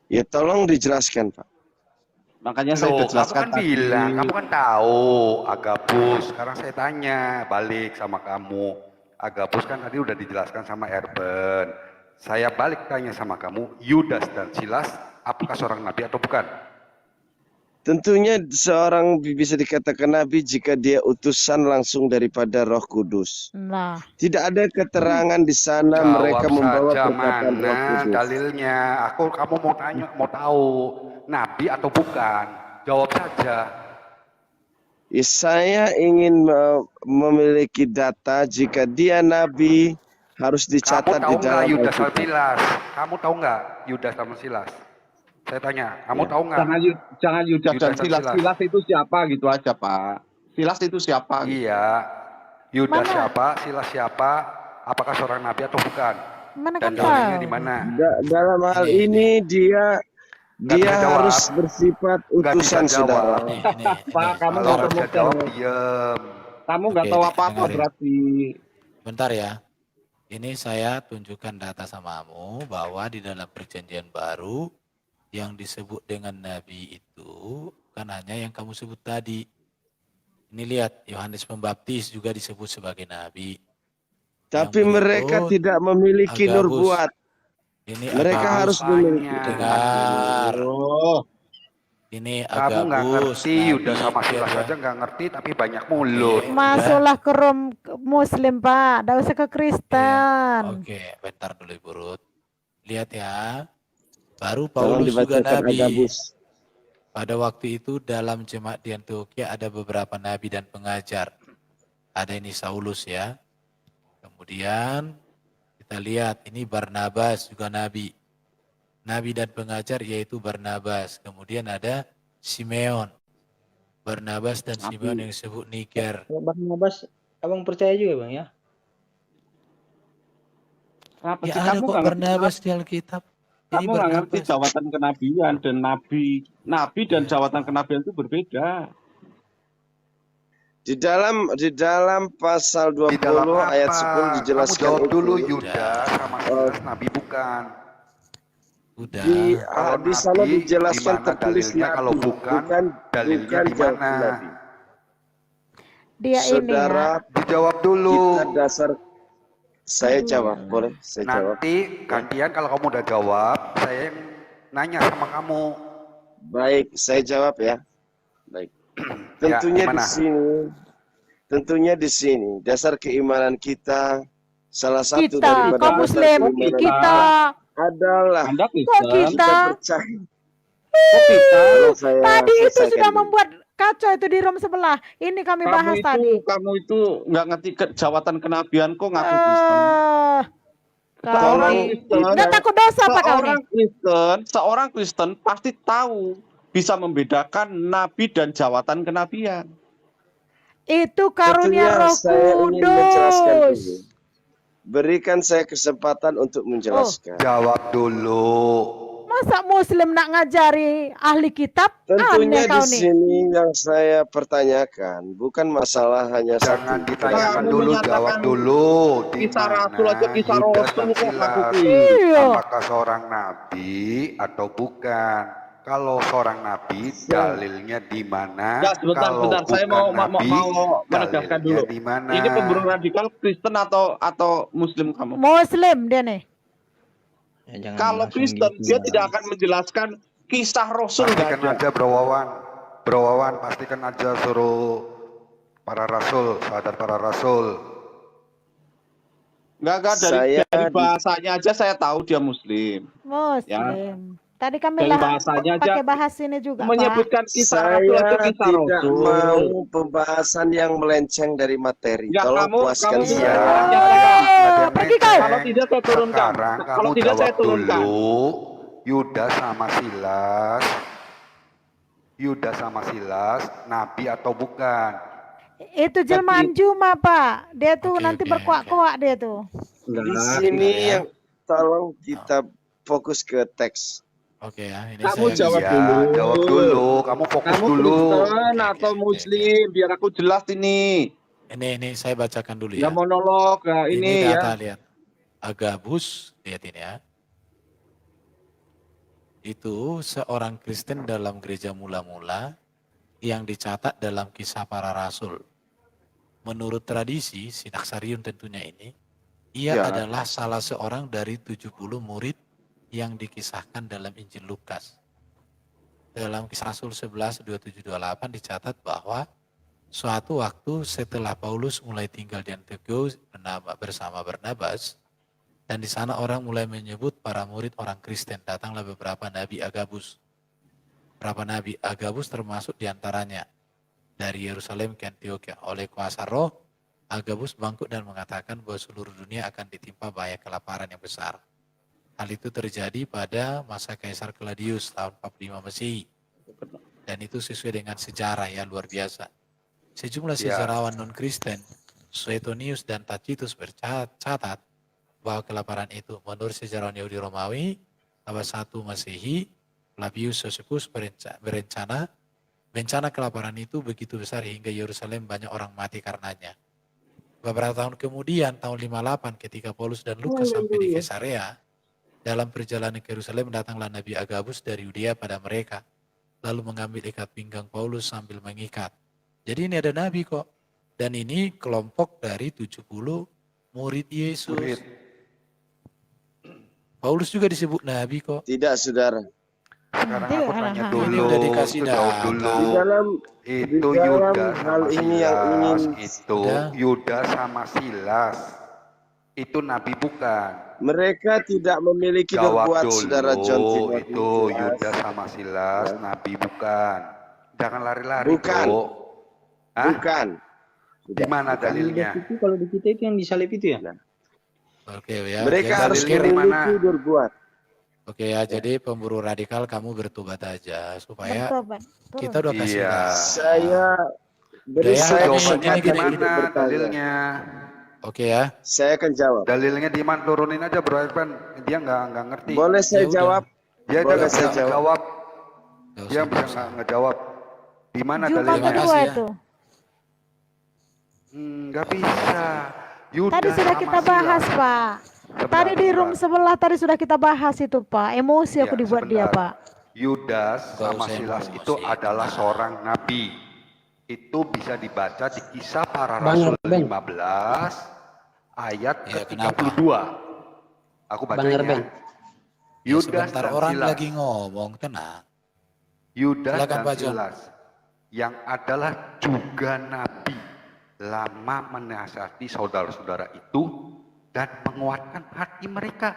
Ya tolong dijelaskan, Pak. Makanya saya sudah jelaskan kamu kan bilang, kamu kan tahu Agabus. Sekarang saya tanya balik sama kamu. Agabus kan tadi udah dijelaskan sama Erben. Saya balik tanya sama kamu, Yudas dan Silas apakah seorang nabi atau bukan? Tentunya seorang bisa dikatakan nabi jika dia utusan langsung daripada Roh Kudus. Nah, Tidak ada keterangan di sana mereka membawa saja perkataan Roh mana Kudus. dalilnya. Kamu mau tanya, mau tahu nabi atau bukan? Jawab saja. Ya, saya ingin memiliki data jika dia nabi harus dicatat Kamu tahu di nggak dalam Yudas dan Alkitab. Silas? Kamu tahu nggak Yudas dan Silas? Saya tanya, kamu tahu nggak? Jangan Yudas dan Yudas dan Silas. Silas. Silas itu siapa gitu aja, Pak. Silas itu siapa? Iya. Yudas Mana? siapa? Silas siapa? Apakah seorang nabi atau bukan? mana Dan kan dalilnya tahu. di mana? Dalam hal ini dia Nggak bisa jawab. harus bersifat Nggak bisa utusan jawab. saudara. Pak, kamu Kalau nggak nggak bisa perlu jawab, diem. Kamu nggak Oke, tahu apa-apa dengerin. berarti. Bentar ya. Ini saya tunjukkan data samamu bahwa di dalam perjanjian baru yang disebut dengan nabi itu kan hanya yang kamu sebut tadi. Ini lihat, Yohanes Pembaptis juga disebut sebagai nabi. Tapi Yang mereka berikut, tidak memiliki Agabus. nubuat. Ini Mereka Agabus. harus memiliki. Dengar. Oh, Ini Kamu nggak Agabus. ngerti, Yudas sama Silas ya. aja nggak ngerti, tapi banyak mulut. Masuklah ke room Muslim Pak. Tidak usah ke Kristen. Oke, bentar dulu Ibu Ruth. Lihat ya. Baru Tolong Paulus juga dibacakan nabi. Agabus. Pada waktu itu dalam jemaat di Antioquia ada beberapa nabi dan pengajar. Ada ini Saulus ya. Kemudian kita lihat ini Barnabas juga nabi. Nabi dan pengajar yaitu Barnabas. Kemudian ada Simeon. Barnabas dan Simeon yang disebut Niger. Barnabas, abang percaya juga bang ya? apa Ya sih? ada Kamu kok nggak ngerti Barnabas di Alkitab. Ini Kamu nggak ngerti Barnabas. jawatan kenabian dan nabi dan jawatan kenabian itu berbeda. Di dalam pasal 20 Di dalam apa? ayat 10 Kamu dijelaskan jawab itu. dulu, Yudas sama Silas nabi bukan. Udah. Di sana nabi, dijelaskan di mana tertulis dalilnya? Kalau nabi, bukan, dalilnya di jawab mana? nabi. Dia Saudara, Dijawab dulu. kita dasar. Saya jawab, boleh? Saya jawab. Nanti gantian kalau kamu udah jawab, saya yang nanya sama kamu. Baik, saya jawab ya. Baik. Ya, Tentunya di sini dasar keimanan kita salah satu kita, daripada kaum dasar Muslim, keimanan kita, adalah Anda kok Kristen. kita, percaya. Kok kita? Kalau saya tadi itu selesaikan sudah dulu. membuat kacau itu di room sebelah. Ini kami bahas tadi. Kamu itu nggak ngerti jawatan kenabian kok ngaku Kristen. Kau Tolong, ini nggak takut dosa apa kau nih? Seorang Kristen pasti tahu bisa membedakan nabi dan jawatan kenabian. Itu karunia Tentunya Roh saya ingin menjelaskan Kudus. dulu. Berikan saya kesempatan untuk menjelaskan. Jawab dulu. Masa Muslim nak ngajari ahli kitab? Tentunya Aneh di kau nih. sini yang saya pertanyakan bukan masalah hanya Jangan satu. ditanyakan Kamu dulu, menyatakan jawab dulu. Di kisah mana Rasul aja, kisah Yudas Rasul dan kok Silas ngaku Iya. apakah seorang nabi atau bukan? Kalau seorang nabi dalilnya di mana? Ya, sebentar, Kalau sebentar. Saya bukan mau nabi menegaskan dalilnya dulu. di mana? Ini pemburu radikal Kristen atau Muslim kamu? Muslim dia nih. Ya, jangan Kalau langsung Kristen, gitu dia lah. tidak akan menjelaskan kisah Rasul, nggak Pastikan ada. aja Bro Wawan, pastikan aja suruh para rasul, sahadat para rasul. Nggak dari bahasanya aja saya tahu dia Muslim. Muslim. Tadi kami Dari bahasanya aja pakai bahas ini juga, menyebutkan Pak. kisah Rasul itu Saya kisah tidak Rasul. mau pembahasan yang melenceng dari materi. Ya, Tolong puaskan Iya. saya. Pergi kau. Kalau tidak saya turunkan. Sekarang Kalau kamu tidak saya jawab turunkan. dulu. Yudas sama Silas, nabi atau bukan? Itu jelmaan Juma, Pak. Dia tuh nanti berkuak-kuak dia tuh. Di sini yang tolong kita fokus ke teks. Oke ya, ini Kamu saya jawab Iya, dulu. jawab dulu. Kamu fokus dulu. Kristen atau Muslim, biar aku jelas ini. Ini saya bacakan dulu Ya ya. monolog ini data, ya. lihat. Agabus, lihat ini ya. Itu seorang Kristen dalam gereja mula-mula yang dicatat dalam Kisah Para Rasul. Menurut tradisi, Sinaksarion tentunya ini, ia Ya. adalah salah seorang dari 70 murid yang dikisahkan dalam Injil Lukas. Dalam Kisah Rasul 11, 27-28 dicatat bahwa suatu waktu setelah Paulus mulai tinggal di Antiochia bersama Barnabas, dan di sana orang mulai menyebut para murid orang Kristen, datanglah beberapa nabi Agabus. Beberapa nabi Agabus termasuk diantaranya. Dari Yerusalem ke Antiochia, oleh kuasa roh, Agabus bangkit dan mengatakan bahwa seluruh dunia akan ditimpa bahaya kelaparan yang besar. Hal itu terjadi pada masa Kaisar Claudius tahun 45 Masehi. Dan itu sesuai dengan sejarah ya, luar biasa. Sejumlah sejarawan non-Kristen, Suetonius dan Tacitus bercatat bahwa kelaparan itu menurut sejarawan Yahudi Romawi, abad 1 Masehi, Flavius Josephus bencana kelaparan itu begitu besar hingga Yerusalem banyak orang mati karenanya. Beberapa tahun kemudian, tahun 58, ketika Paulus dan Lukas sampai di Kaisarea, dalam perjalanan ke Yerusalem datanglah Nabi Agabus dari Yudea pada mereka, lalu mengambil ikat pinggang Paulus sambil mengikat. Jadi ini ada Nabi kok. Dan ini kelompok dari 70 murid Yesus. Paulus juga disebut Nabi kok. Tidak, saudara. Sekarang aku tanya dulu, udah dikasih jawab data. dulu. Di dalam Itu di dalam Yudas hal sama ini yang Silas, ingin itu Udah. Yudas sama Silas. Itu nabi bukan? mereka tidak memiliki Jawab berbuat, dulu, saudara John Timothy. itu Yudas sama Silas, nabi bukan? Jangan lari-lari, Bukan. bro. Hah? Bukan. Di mana dalilnya? Itu kalau di kita itu yang disalib itu ya? Oke ya. Mereka jadi harus dalilnya di mana? memiliki berbuat. Oke ya, jadi pemburu radikal kamu bertobat aja supaya Bertobat. Turun. kita udah kasih Iya. tahu. Saya beri Ya, saya Jawabannya gini, di gini, mana bertanya. dalilnya? Oke ya. Saya akan jawab. Dalilnya di mana? Turunin aja, bro Irfan. Dia nggak ngerti. Boleh saya Ya udah. jawab? Dia Boleh nggak saya bisa jawab? ngejawab. Nggak Dia usah, bisa nggak usah. nggak ngejawab. Di mana Juma dalilnya? kasih kedua ya. itu. Nggak bisa. Yudas Tadi sudah sama kita Silas. bahas, Pak. Tadi di room sebelah tadi sudah kita bahas itu, Pak. Emosi aku Ya, dibuat dia, sebentar. Pak. Yudas Nggak sama usah Silas emosi, itu adalah seorang nabi. Itu bisa dibaca di Kisah Para Rasul 15 ayat Ya, ke-32. Aku Bang bacanya. Erben. Ya, Yudas sebentar dan orang Silas. lagi ngomong, tenang. Yudas Silakan, dan Pak John. Silas yang adalah juga nabi lama menasihati saudara-saudara itu dan menguatkan hati mereka.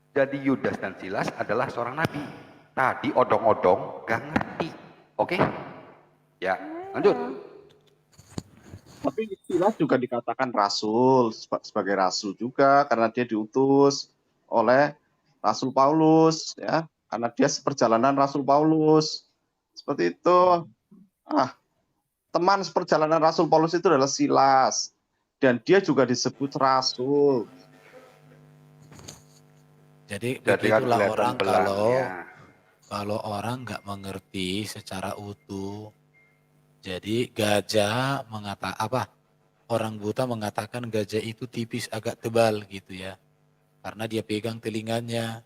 Jadi Yudas dan Silas adalah seorang nabi. Tadi odong-odong gak ngerti. Oke? Ya, lanjut. Tapi Silas juga dikatakan rasul, sebagai rasul juga karena dia diutus oleh Rasul Paulus, ya, karena dia seperjalanan Rasul Paulus. Seperti itu. Teman seperjalanan Rasul Paulus itu adalah Silas, dan dia juga disebut rasul. Jadi kan begitulah kelihatan orang belangnya. kalau orang nggak mengerti secara utuh. Jadi gajah orang buta mengatakan gajah itu tipis agak tebal gitu ya. Karena dia pegang telinganya.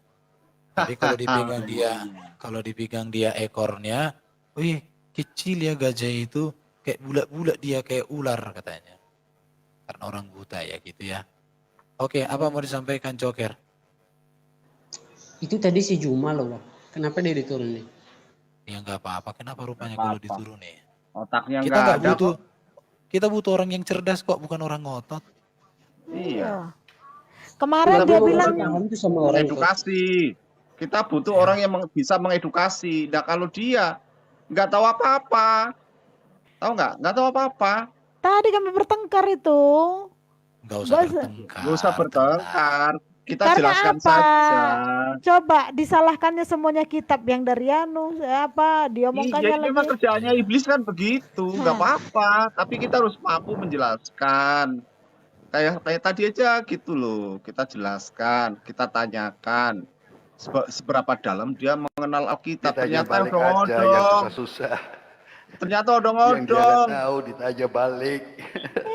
Tapi kalau dipegang dia ekornya, wih kecil ya gajah itu, kayak bulat-bulat dia kayak ular katanya. Karena orang buta ya gitu ya. Oke, apa mau disampaikan Joker? Itu tadi si Juma loh, Bang. Kenapa dia diturunin? Ya nggak apa-apa, kenapa rupanya kalau diturunin? Otaknya Kita nggak nggak ada butuh, kok. kita butuh orang yang cerdas kok, bukan orang ngotot. Iya. Kemarin Kita dia butuh bilang orang yang itu sama orang edukasi. Kita butuh orang yang bisa mengedukasi. Nah kalau dia nggak tahu apa-apa, tahu nggak tahu apa-apa. tadi kami bertengkar itu. Nggak usah bertengkar. Nggak usah bertengkar. Kita Karena jelaskan apa? saja. Coba disalahkannya semuanya kitab yang dari apa Iya, diomongkannya memang lagi. kerjaannya iblis kan begitu, nggak apa-apa. Tapi kita harus mampu menjelaskan. Kayak tadi aja gitu loh, kita jelaskan, kita tanyakan seberapa dalam dia mengenal Alkitab. Ditanya Ternyata balik aja yang odong-odong. susah-susah. Ternyata Yang dia odong-odong. nggak tahu ditanya balik.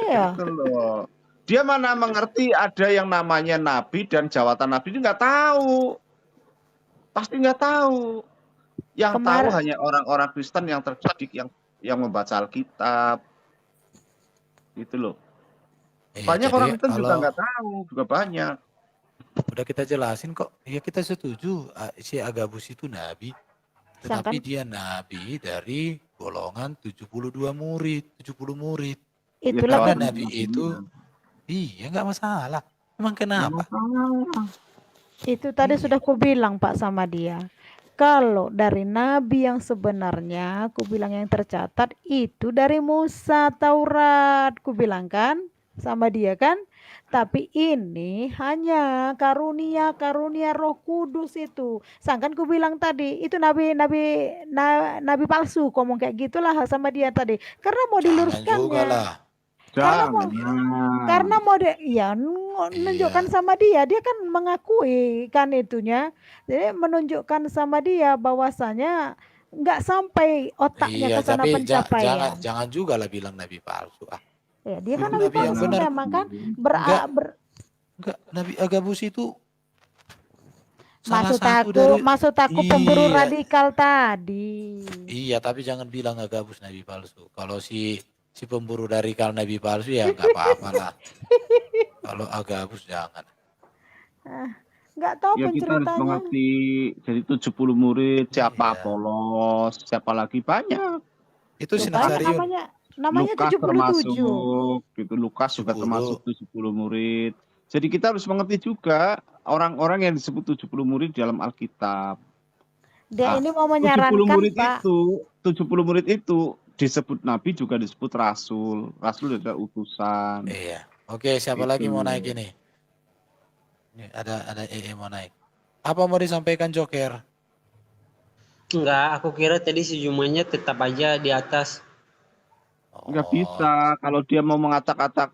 Iya. Gitu loh. Dia mana mengerti ada yang namanya nabi dan jawatan nabi, ini nggak tahu. Pasti nggak tahu. Yang tahu hanya orang-orang Kristen yang terdidik, yang membaca Alkitab. Gitu loh. Banyak orang Kristen juga nggak tahu, juga banyak. Udah kita jelasin kok. Ya kita setuju si Agabus itu nabi. Tetapi dia nabi dari golongan 72 murid, 70 murid. Itulah karena nabi itu iya nggak masalah. Emang kenapa? Itu tadi sudah ku bilang Pak sama dia. Kalau dari nabi yang sebenarnya, ku bilang yang tercatat itu dari Musa Taurat, ku bilang kan sama dia kan. Tapi ini hanya karunia Roh Kudus itu. Sangkan ku bilang tadi itu nabi palsu, ngomong kayak gitulah sama dia tadi. Karena mau diluruskannya. Karena mau menunjukkan sama dia kan mengakui kan itunya. Jadi menunjukkan sama dia bahwasanya nggak sampai otaknya ke sana pencapaian. Jangan juga lah bilang nabi palsu. Ya, dia kan nabi palsu memang kan Nabi Agabus itu maksud aku pemburu radikal tadi. Iya, tapi jangan bilang Agabus nabi palsu. Kalau si pemburu radikal nabi palsu ya nggak apa-apa lah. Kalau Agabus jangan. Nggak tahu ya kita harus mengerti. Jadi 70 murid, siapa Apolos, siapa lagi banyak. Itu Sinasarium. Namanya Lukas 77. termasuk, gitu. Lukas juga termasuk 70 murid. Jadi kita harus mengerti juga orang-orang yang disebut 70 murid dalam Alkitab. Dia ini mau menyarankan, 70 murid itu disebut nabi juga disebut rasul. Rasul adalah utusan. Iya. Oke, siapa lagi mau naik ini? Ini ada mau naik. Apa mau disampaikan Joker? Enggak, aku kira tadi si Jumanya tetap aja di atas. Nggak bisa. Kalau dia mau mengacak-acak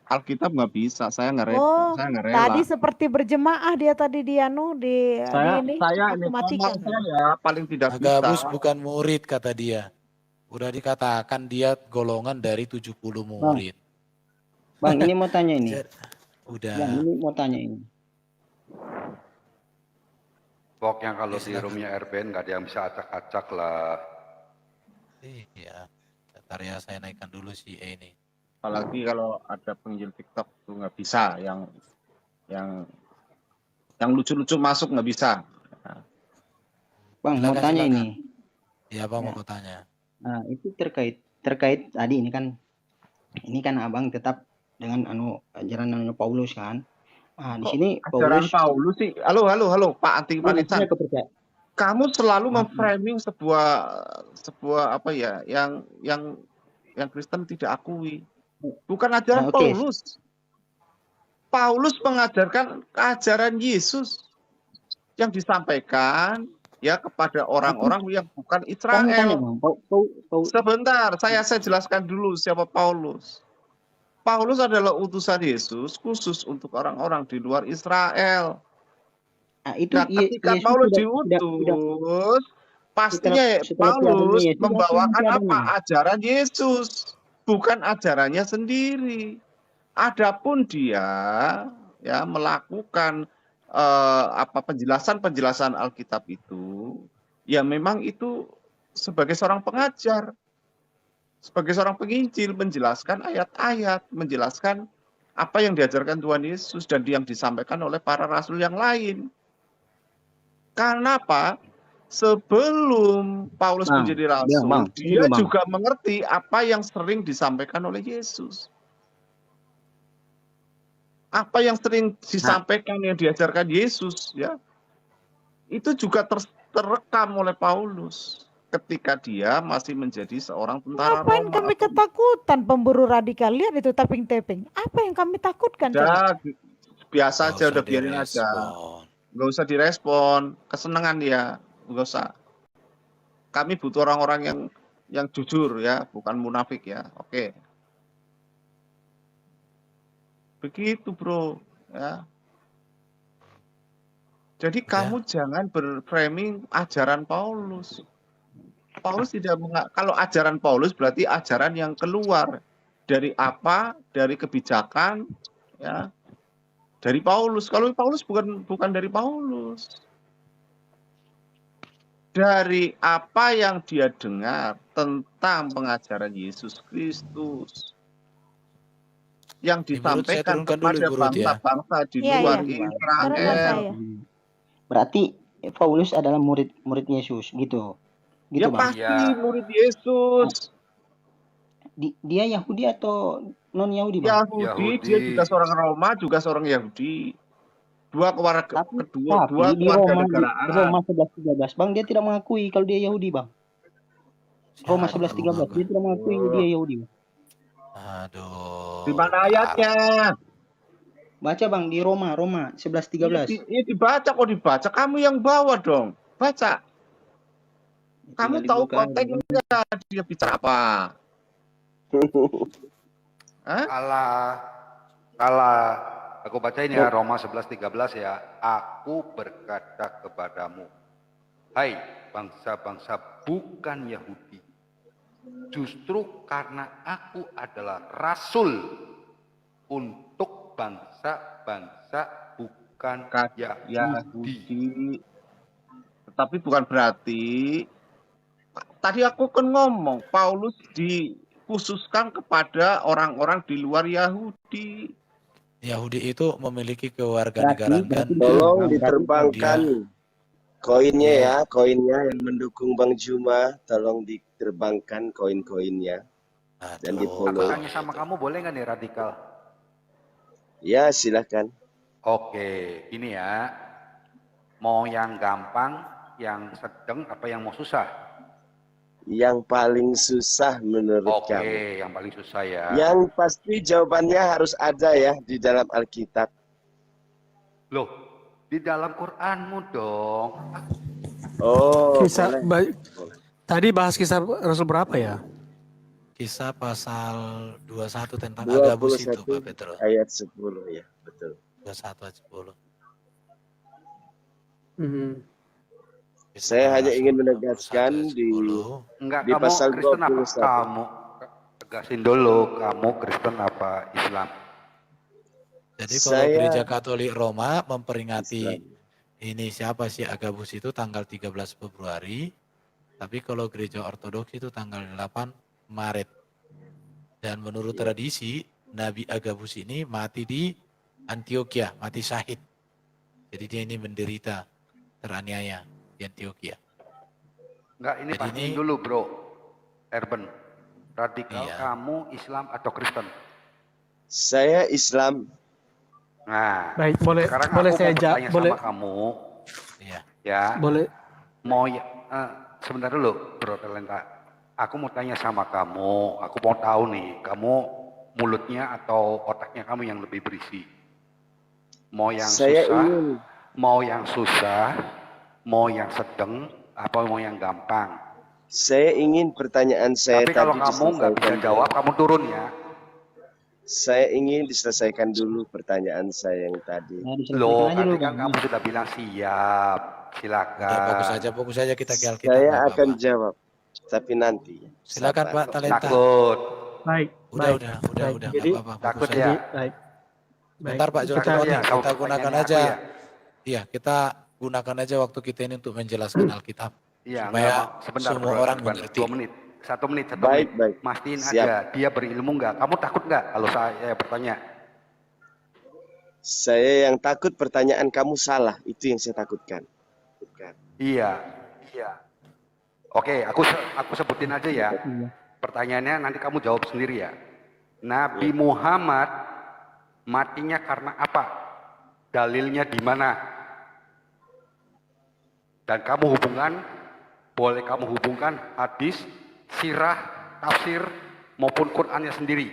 Alkitab nggak bisa. Saya nggak rela. Tadi seperti berjemaah dia tadi di saya matikan. Saya paling tidak Agabus bisa. bukan murid kata dia. Udah dikatakan dia golongan dari 70 murid. Bang, ini mau tanya ini. Udah. Bang, ini mau tanya ini. Pokoknya kalau di roomnya RBN nggak ada yang bisa acak-acak lah. Iya. Bentar ya, saya naikkan dulu si ini. Apalagi kalau ada penginjil TikTok tuh nggak bisa. Yang lucu-lucu masuk nggak bisa. Bang, mau tanya ini. Iya, Bang, mau tanya. Nah, itu terkait tadi ini kan abang tetap dengan ajaran Paulus kan. Nah, di sini Paulus sih. Halo Pak Anti Panitan. Kamu selalu memframing sebuah apa ya yang Kristen tidak akui. Bukan ajaran Paulus. Paulus mengajarkan ajaran Yesus yang disampaikan ya kepada orang-orang yang bukan Israel. Sebentar, saya jelaskan dulu siapa Paulus. Paulus adalah utusan Yesus khusus untuk orang-orang di luar Israel. Nah, ketika Paulus diutus, pastinya Paulus membawakan apa? Ajaran Yesus, bukan ajarannya sendiri. Adapun dia ya melakukan penjelasan-penjelasan Alkitab itu, ya memang itu sebagai seorang pengajar, sebagai seorang penginjil, menjelaskan ayat-ayat, menjelaskan apa yang diajarkan Tuhan Yesus dan yang disampaikan oleh para rasul yang lain. Karena apa? Sebelum Paulus menjadi rasul, dia juga mengerti apa yang sering disampaikan oleh Yesus. Apa yang sering disampaikan, yang diajarkan Yesus, ya, itu juga terekam oleh Paulus ketika dia masih menjadi seorang tentara Ngapain Roma. kami ketakutan pemburu radikal? Lihat itu taping-taping. Apa yang kami takutkan? Udah, biasa aja, Nggak udah usah biarin aja. direspon. Nggak usah direspon, kesenangan dia, nggak usah. Kami butuh orang-orang yang jujur ya, bukan munafik ya. Oke. Begitu bro, ya. Jadi kamu jangan berframing ajaran Paulus. Paulus tidak kalau ajaran Paulus berarti ajaran yang keluar dari apa? Dari kebijakan, ya. Dari Paulus. Kalau Paulus bukan dari Paulus. Dari apa yang dia dengar tentang pengajaran Yesus Kristus yang disampaikan kepada bangsa-bangsa di luar Israel. Berarti Paulus adalah murid Yesus gitu. Dia pasti murid Yesus. Dia Yahudi atau non Yahudi, Bang? Yahudi, dia juga seorang Roma, juga seorang Yahudi. Dua keluarga negaraan. Roma 11:13, Bang, dia tidak mengakui kalau dia Yahudi, Bang. Roma 11:13, dia tidak mengakui dia Yahudi, Bang. Aduh. Di mana ayatnya? Baca, Bang, di Roma 11:13. Ini dibaca kok dibaca. Kamu yang bawa dong. Baca. Kamu tahu konteksnya dia bicara apa? Salah. Aku bacain ya, Roma 11:13 ya. Aku berkata kepadamu, hai bangsa-bangsa bukan Yahudi, justru karena aku adalah rasul untuk bangsa-bangsa bukan Yahudi. Tetapi bukan berarti, tadi aku kan ngomong, Paulus dikhususkan kepada orang-orang di luar Yahudi. Yahudi itu memiliki kewarganegaraan ganda. Tolong diterbangkan koinnya yang mendukung Bang Juma, tolong diterbangkan koin-koinnya dan di-follow. Aku tanya sama kamu, boleh nggak nih radikal? Ya, silakan. Oke, ini ya. Mau yang gampang, yang sedang, apa yang mau susah? Yang paling susah menurut kamu. Oke, yang paling susah ya. Yang pasti jawabannya harus ada ya di dalam Alkitab. Loh, di dalam Qur'anmu dong. Oh, kisah tadi bahas kisah Rasul berapa ya? Kisah pasal 21 tentang Agabus itu, Pak Petro. Ayat 10 ya, betul. 21 ayat 10. Saya hanya ingin menegaskan di pasal 21. Kamu tegasin dulu, kamu Kristen apa Islam? Jadi kalau Gereja Katolik Roma memperingati ini siapa sih Agabus itu tanggal 13 Februari, tapi kalau Gereja Ortodoks itu tanggal 8 Maret. Dan menurut tradisi, Nabi Agabus ini mati di Antioquia, mati syahid. Jadi dia ini menderita, teraniaya di Antioquia. Enggak, ini pastiin dulu bro, Erben. Radikal, kamu Islam atau Kristen? Saya Islam. Nah, baik, boleh saya jawab, boleh sama kamu. Iya. Ya. Boleh. Mau sebentar dulu, Bro Talenta. Aku mau tanya sama kamu. Aku mau tahu nih, kamu mulutnya atau otaknya kamu yang lebih berisi. Mau yang susah, mau yang sedang, apa mau yang gampang? Saya ingin pertanyaan saya tapi kalau kamu nggak bisa jawab, kamu turun ya. Saya ingin diselesaikan dulu pertanyaan saya yang tadi. Loh, tadi kan kamu sudah bilang siap. Silakan. Udah, fokus saja kita ke Alkitab. Saya akan jawab, tapi nanti. Silakan Pak Talenta. Takut. Baik. Udah. Jadi apa-apa. Takut ya. Baik. Bentar Pak Joko, kita gunakan aja Iya, kita gunakan aja waktu kita ini untuk menjelaskan Alkitab. Iya, Supaya sebentar, semua bro, orang sebentar. mengerti. 2 menit. 1 menit, 1 Baik, menit. baik. Mastiin Siap. aja, dia berilmu nggak? Kamu takut nggak kalau saya bertanya? Saya yang takut pertanyaan kamu salah. Itu yang saya takutkan. Bukan. Iya, iya. Oke, aku sebutin aja ya. Pertanyaannya nanti kamu jawab sendiri ya. Nabi Muhammad matinya karena apa? Dalilnya di mana? Dan kamu boleh kamu hubungkan hadis, sirah, tafsir, maupun Qur'annya sendiri.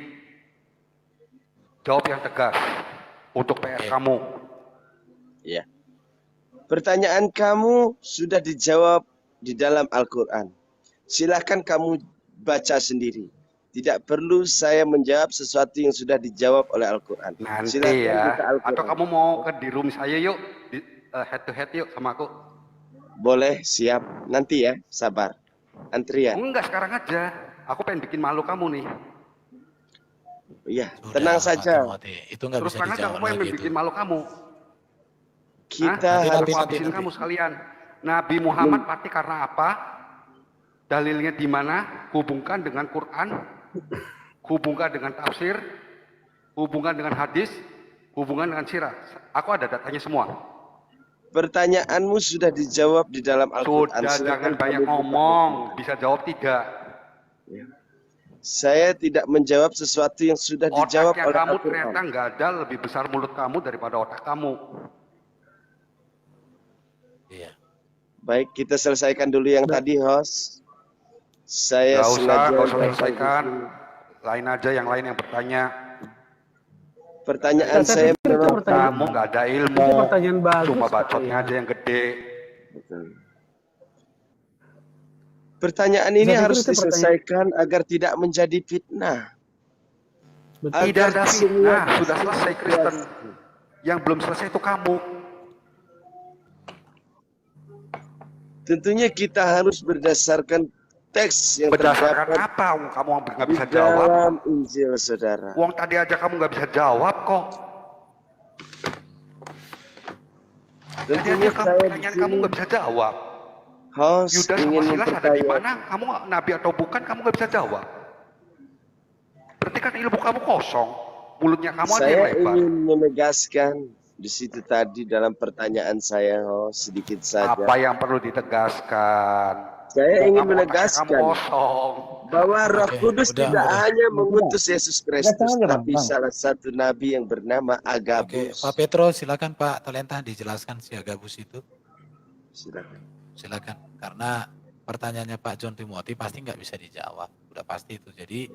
Jawab yang tegas untuk PR kamu. Ya. Pertanyaan kamu sudah dijawab di dalam Al-Quran. Silahkan kamu baca sendiri. Tidak perlu saya menjawab sesuatu yang sudah dijawab oleh Al-Quran. Nanti Silahkan ya. buka Al-Quran. Atau kamu mau ke di room saya yuk, head to head yuk sama aku. Boleh, siap. Nanti ya, sabar. Antrian. Enggak, sekarang aja. Aku pengen bikin malu kamu nih. Iya, tenang saja. Itu nggak Terus bisa terang aja, dijawab aku pengen lagi itu. bikin malu kamu. Kita Hah? harus Aku habisin kamu sekalian. Nabi Muhammad mati karena apa? Dalilnya di mana? Hubungkan dengan Quran, hubungkan dengan tafsir, hubungkan dengan hadis, hubungan dengan sirah. Aku ada datanya semua. Pertanyaanmu sudah dijawab di dalam Al-Quran. Sudah, jangan Silakan banyak kamu buka ngomong. Al-Quran. Bisa jawab tidak? Saya tidak menjawab sesuatu yang sudah dijawab Otaknya oleh kamu Al-Quran. ternyata nggak ada, lebih besar mulut kamu daripada otak kamu. Iya. Baik, kita selesaikan dulu yang tadi, host. Saya Nggak usah sengaja selesaikan. Lain aja yang lain yang bertanya. Pertanyaan Saya saya pikir itu memang pertanyaan- Kamu nggak ada ilmu. Itu pertanyaan bagus, Cuma Pak, bacotnya ya. aja yang gede. pertanyaan ini Saya pikir harus itu pertanyaan- diselesaikan agar tidak menjadi fitnah. Tidak ada Agar semua fitnah, sudah selesai Kristen. Yang belum selesai itu kamu. Tentunya kita harus berdasarkan teks yang Berdasarkan terdapat apa? Kamu nggak di bisa jawab. dalam Injil, saudara. Uang tadi aja kamu nggak bisa jawab kok. Tadi Tentunya aja kamu saya di pertanyaan kamu sini nggak bisa jawab. host Yudas ingin sama Silas ada di memperkaya. mana? Kamu nabi atau bukan? Kamu nggak bisa jawab. Berarti kan ilmu kamu kosong. Mulutnya kamu aja yang Saya lebar. ingin menegaskan di situ tadi dalam pertanyaan saya, host, sedikit saja. Apa yang perlu ditegaskan? Saya ingin Kamu otaknya menegaskan kamu kosong. bahwa Roh Oke, Kudus udah, tidak udah. hanya mengutus Yesus Kristus, aja, Bang. tapi salah satu nabi yang bernama Oke, Agabus. Pak Petro, silakan Pak Talenta dijelaskan si Agabus itu. Silakan. Silakan. Karena pertanyaannya Pak John Timothy pasti nggak bisa dijawab. Udah pasti itu. Jadi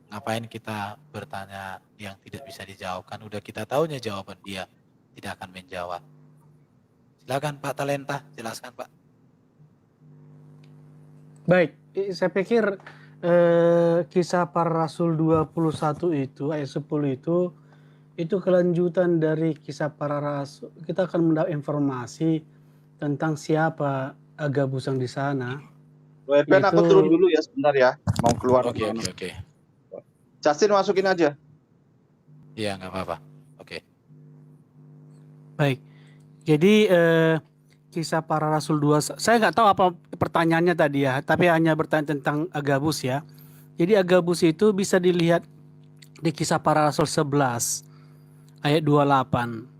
ngapain kita bertanya yang tidak bisa dijawab? Kan udah kita tahunya jawaban dia. Tidak akan menjawab. Silakan Pak Talenta, jelaskan Pak. Baik, saya pikir kisah para rasul 21 itu, ayat 10 itu kelanjutan dari kisah para rasul. Kita akan mendapat informasi tentang siapa Agabus yang di sana. Ben, aku Itu- turun dulu ya sebentar ya. Mau keluar. Oke. Justin masukin aja. Iya, nggak apa-apa. Oke. Baik, jadi kisah para rasul 2, saya nggak tahu apa pertanyaannya tadi ya, tapi hanya bertanya tentang Agabus ya. Jadi Agabus itu bisa dilihat di kisah para rasul 11 ayat 28.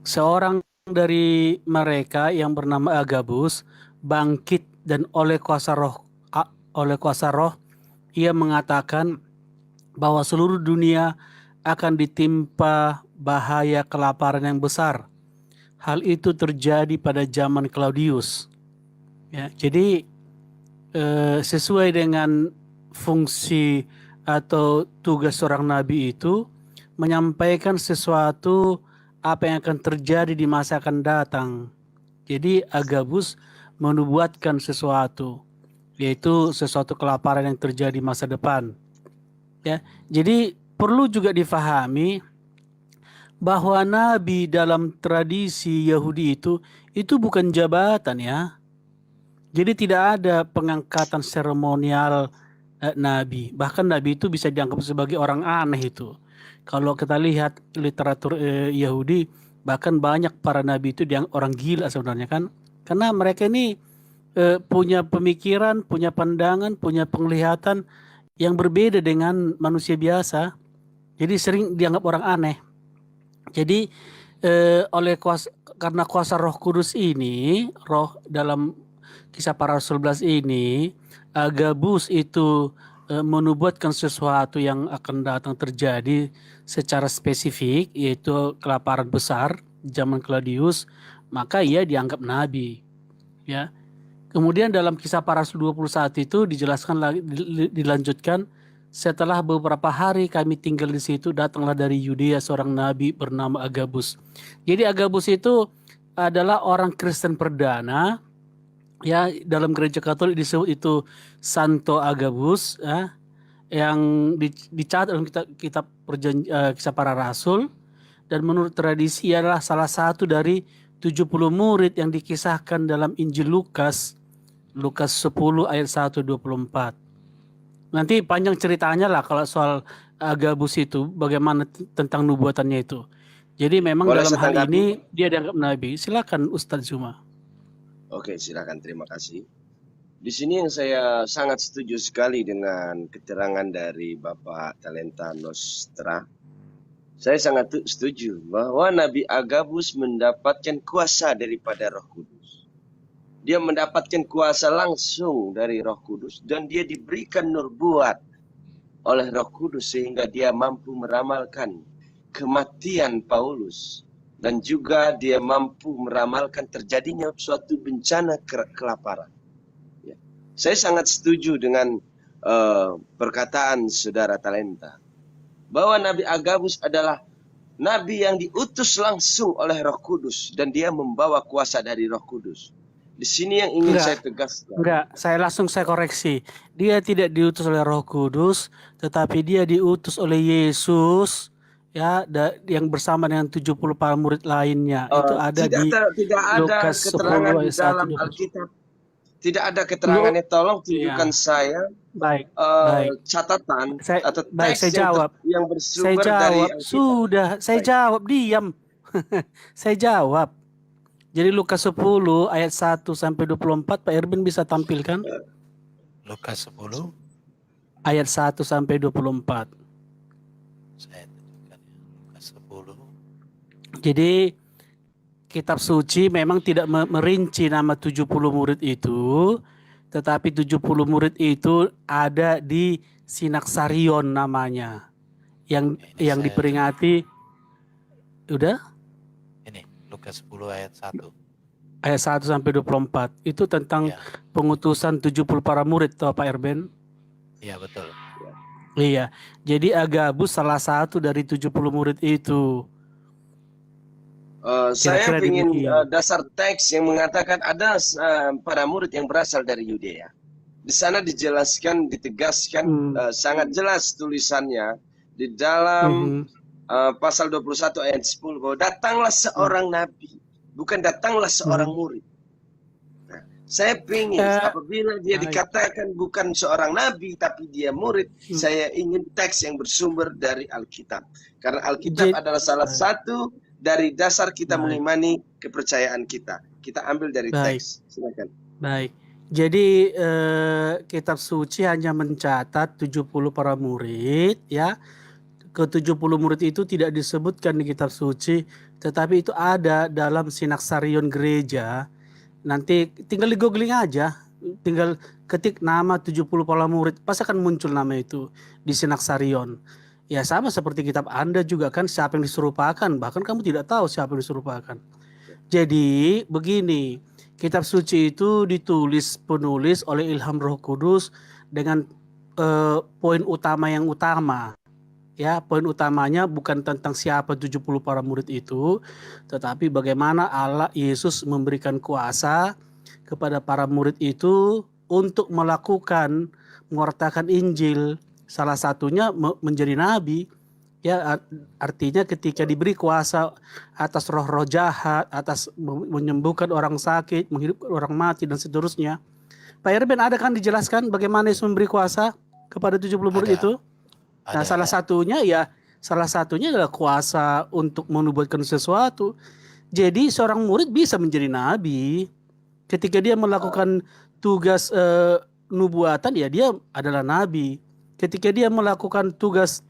Seorang dari mereka yang bernama Agabus bangkit dan oleh kuasa roh ia mengatakan bahwa seluruh dunia akan ditimpa bahaya kelaparan yang besar. Hal itu terjadi pada zaman Claudius. Ya, jadi sesuai dengan fungsi atau tugas seorang nabi itu menyampaikan sesuatu apa yang akan terjadi di masa akan datang. Jadi Agabus menubuatkan sesuatu, yaitu sesuatu kelaparan yang terjadi di masa depan. Ya, jadi perlu juga difahami bahwa nabi dalam tradisi Yahudi itu bukan jabatan ya. Jadi tidak ada pengangkatan seremonial nabi. Bahkan nabi itu bisa dianggap sebagai orang aneh itu. Kalau kita lihat literatur Yahudi, bahkan banyak para nabi itu yang orang gila sebenarnya kan, karena mereka ini punya pemikiran, punya pandangan, punya penglihatan yang berbeda dengan manusia biasa. Jadi sering dianggap orang aneh. Jadi karena kuasa Roh Kudus ini, roh dalam Kisah Para Rasul 11 ini, Agabus itu menubuatkan sesuatu yang akan datang terjadi secara spesifik, yaitu kelaparan besar zaman Claudius, maka ia dianggap nabi. Ya. Kemudian dalam Kisah Para Rasul 21 itu dijelaskan lagi, dilanjutkan, setelah beberapa hari kami tinggal di situ, datanglah dari Yudea seorang nabi bernama Agabus. Jadi Agabus itu adalah orang Kristen perdana, ya, dalam gereja Katolik disebut itu Santo Agabus, ya, yang dicatat dalam kitab Kisah Para Rasul, dan menurut tradisi adalah salah satu dari 70 murid yang dikisahkan dalam Injil Lukas 10 ayat 1-24. Nanti panjang ceritanya lah kalau soal Agabus itu, bagaimana tentang nubuatannya itu. Jadi memang Boleh dalam saya hal tanggapi? ini dia dianggap nabi. Silakan Ustadz Zuma. Oke, silakan. Terima kasih. Di sini yang saya sangat setuju sekali dengan keterangan dari Bapak Talenta Nostra. Saya sangat setuju bahwa Nabi Agabus mendapatkan kuasa daripada Roh Kudus. Dia mendapatkan kuasa langsung dari Roh Kudus dan dia diberikan nubuat oleh Roh Kudus sehingga dia mampu meramalkan kematian Paulus dan juga dia mampu meramalkan terjadinya suatu bencana kelaparan. Ya. Saya sangat setuju dengan perkataan Saudara Talenta bahwa Nabi Agabus adalah nabi yang diutus langsung oleh Roh Kudus dan dia membawa kuasa dari Roh Kudus. Di sini yang ingin saya tegaskan. Saya koreksi. Dia tidak diutus oleh Roh Kudus, tetapi dia diutus oleh Yesus, ya, yang bersama dengan 70 para murid lainnya. Itu ada di Lukas 10 ayat 1. Alkitab. Tidak ada keterangannya. Tolong tunjukkan saya catatan atau teks yang bersumber dari Alkitab. Sudah, saya jawab, diam. Saya jawab. Jadi Lukas 10 ayat 1-24, Pak Erwin bisa tampilkan? Lukas 10 ayat 1-24. Saya tunjukkan ya. Lukas 10. Jadi kitab suci memang tidak merinci nama 70 murid itu, tetapi 70 murid itu ada di Sinaksarion namanya. Yang diperingati. Udah? Lukas 10 ayat 1. Ayat 1-24. Itu tentang pengutusan 70 para murid, toh Pak Erben? Iya, betul. Iya. Jadi Agabus salah satu dari 70 murid itu. Saya ingin dasar teks yang mengatakan ada para murid yang berasal dari Yudea. Di sana dijelaskan, ditegaskan sangat jelas tulisannya di dalam pasal 21 ayat 10 bahwa datanglah seorang nabi, bukan datanglah seorang murid. Nah, saya ingin apabila dia dikatakan bukan seorang nabi tapi dia murid, saya ingin teks yang bersumber dari Alkitab. Karena Alkitab adalah salah satu dari dasar kita mengimani kepercayaan kita. Kita ambil dari teks. Silakan. Baik. Jadi kitab suci hanya mencatat 70 para murid, ya. Ke-70 murid itu tidak disebutkan di kitab suci, tetapi itu ada dalam Sinaksarion gereja. Nanti tinggal di googling aja, tinggal ketik nama 70 para murid, pasti akan muncul nama itu di Sinaksarion. Ya sama seperti kitab Anda juga kan, siapa yang diserupakan, bahkan kamu tidak tahu siapa yang diserupakan. Jadi begini, kitab suci itu ditulis penulis oleh ilham Roh Kudus dengan poin utama yang utama. Ya, poin utamanya bukan tentang siapa 70 para murid itu, tetapi bagaimana Allah Yesus memberikan kuasa kepada para murid itu untuk mewartakan Injil. Salah satunya menjadi nabi. Ya, artinya ketika diberi kuasa atas roh-roh jahat, atas menyembuhkan orang sakit, menghidupkan orang mati dan seterusnya. Pak Erben, ada kan dijelaskan bagaimana Yesus memberi kuasa kepada 70 murid itu? Nah, salah satunya ya Salah satunya adalah kuasa untuk menubuatkan sesuatu. Jadi seorang murid bisa menjadi nabi ketika dia melakukan tugas nubuatan, ya dia adalah nabi. Ketika dia melakukan tugas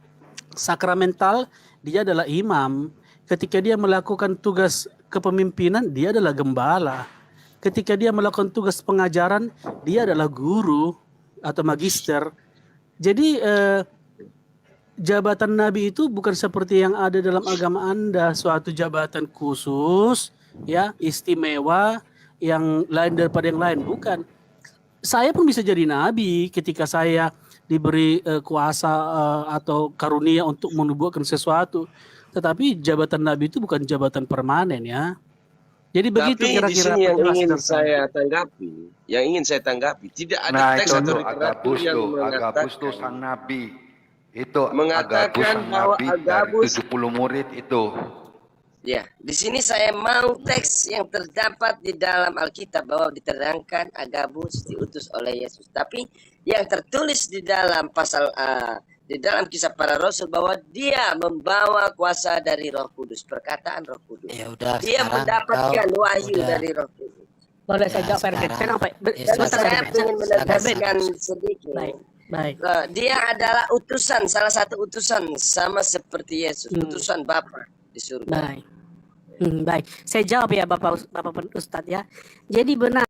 sakramental, dia adalah imam. Ketika dia melakukan tugas kepemimpinan, dia adalah gembala. Ketika dia melakukan tugas pengajaran, dia adalah guru atau magister. Jadi jabatan nabi itu bukan seperti yang ada dalam agama Anda, suatu jabatan khusus, ya, istimewa, yang lain daripada yang lain. Bukan. Saya pun bisa jadi nabi ketika saya diberi kuasa atau karunia untuk menubuatkan sesuatu. Tetapi jabatan nabi itu bukan jabatan permanen, ya. Jadi begitu kira-kira yang ingin saya tanggapi, tidak ada teks atau literatur yang mengatakan sang nabi itu mengatakan bahwa Agabus 70 murid itu. Ya, di sini saya mau teks yang terdapat di dalam Alkitab bahwa diterangkan Agabus diutus oleh Yesus. Tapi yang tertulis di dalam pasal di dalam Kisah Para Rasul bahwa dia membawa kuasa dari Roh Kudus, perkataan Roh Kudus. Ya udah, dia mendapatkan wahyu dari Roh Kudus. Boleh saya jawab, Pak? Saya ingin menegaskan sedikit. Baik. Dia adalah utusan, salah satu utusan sama seperti Yesus, utusan Bapa di surga. Baik. Baik. Saya jawab ya Bapak Ustadz ya. Jadi benar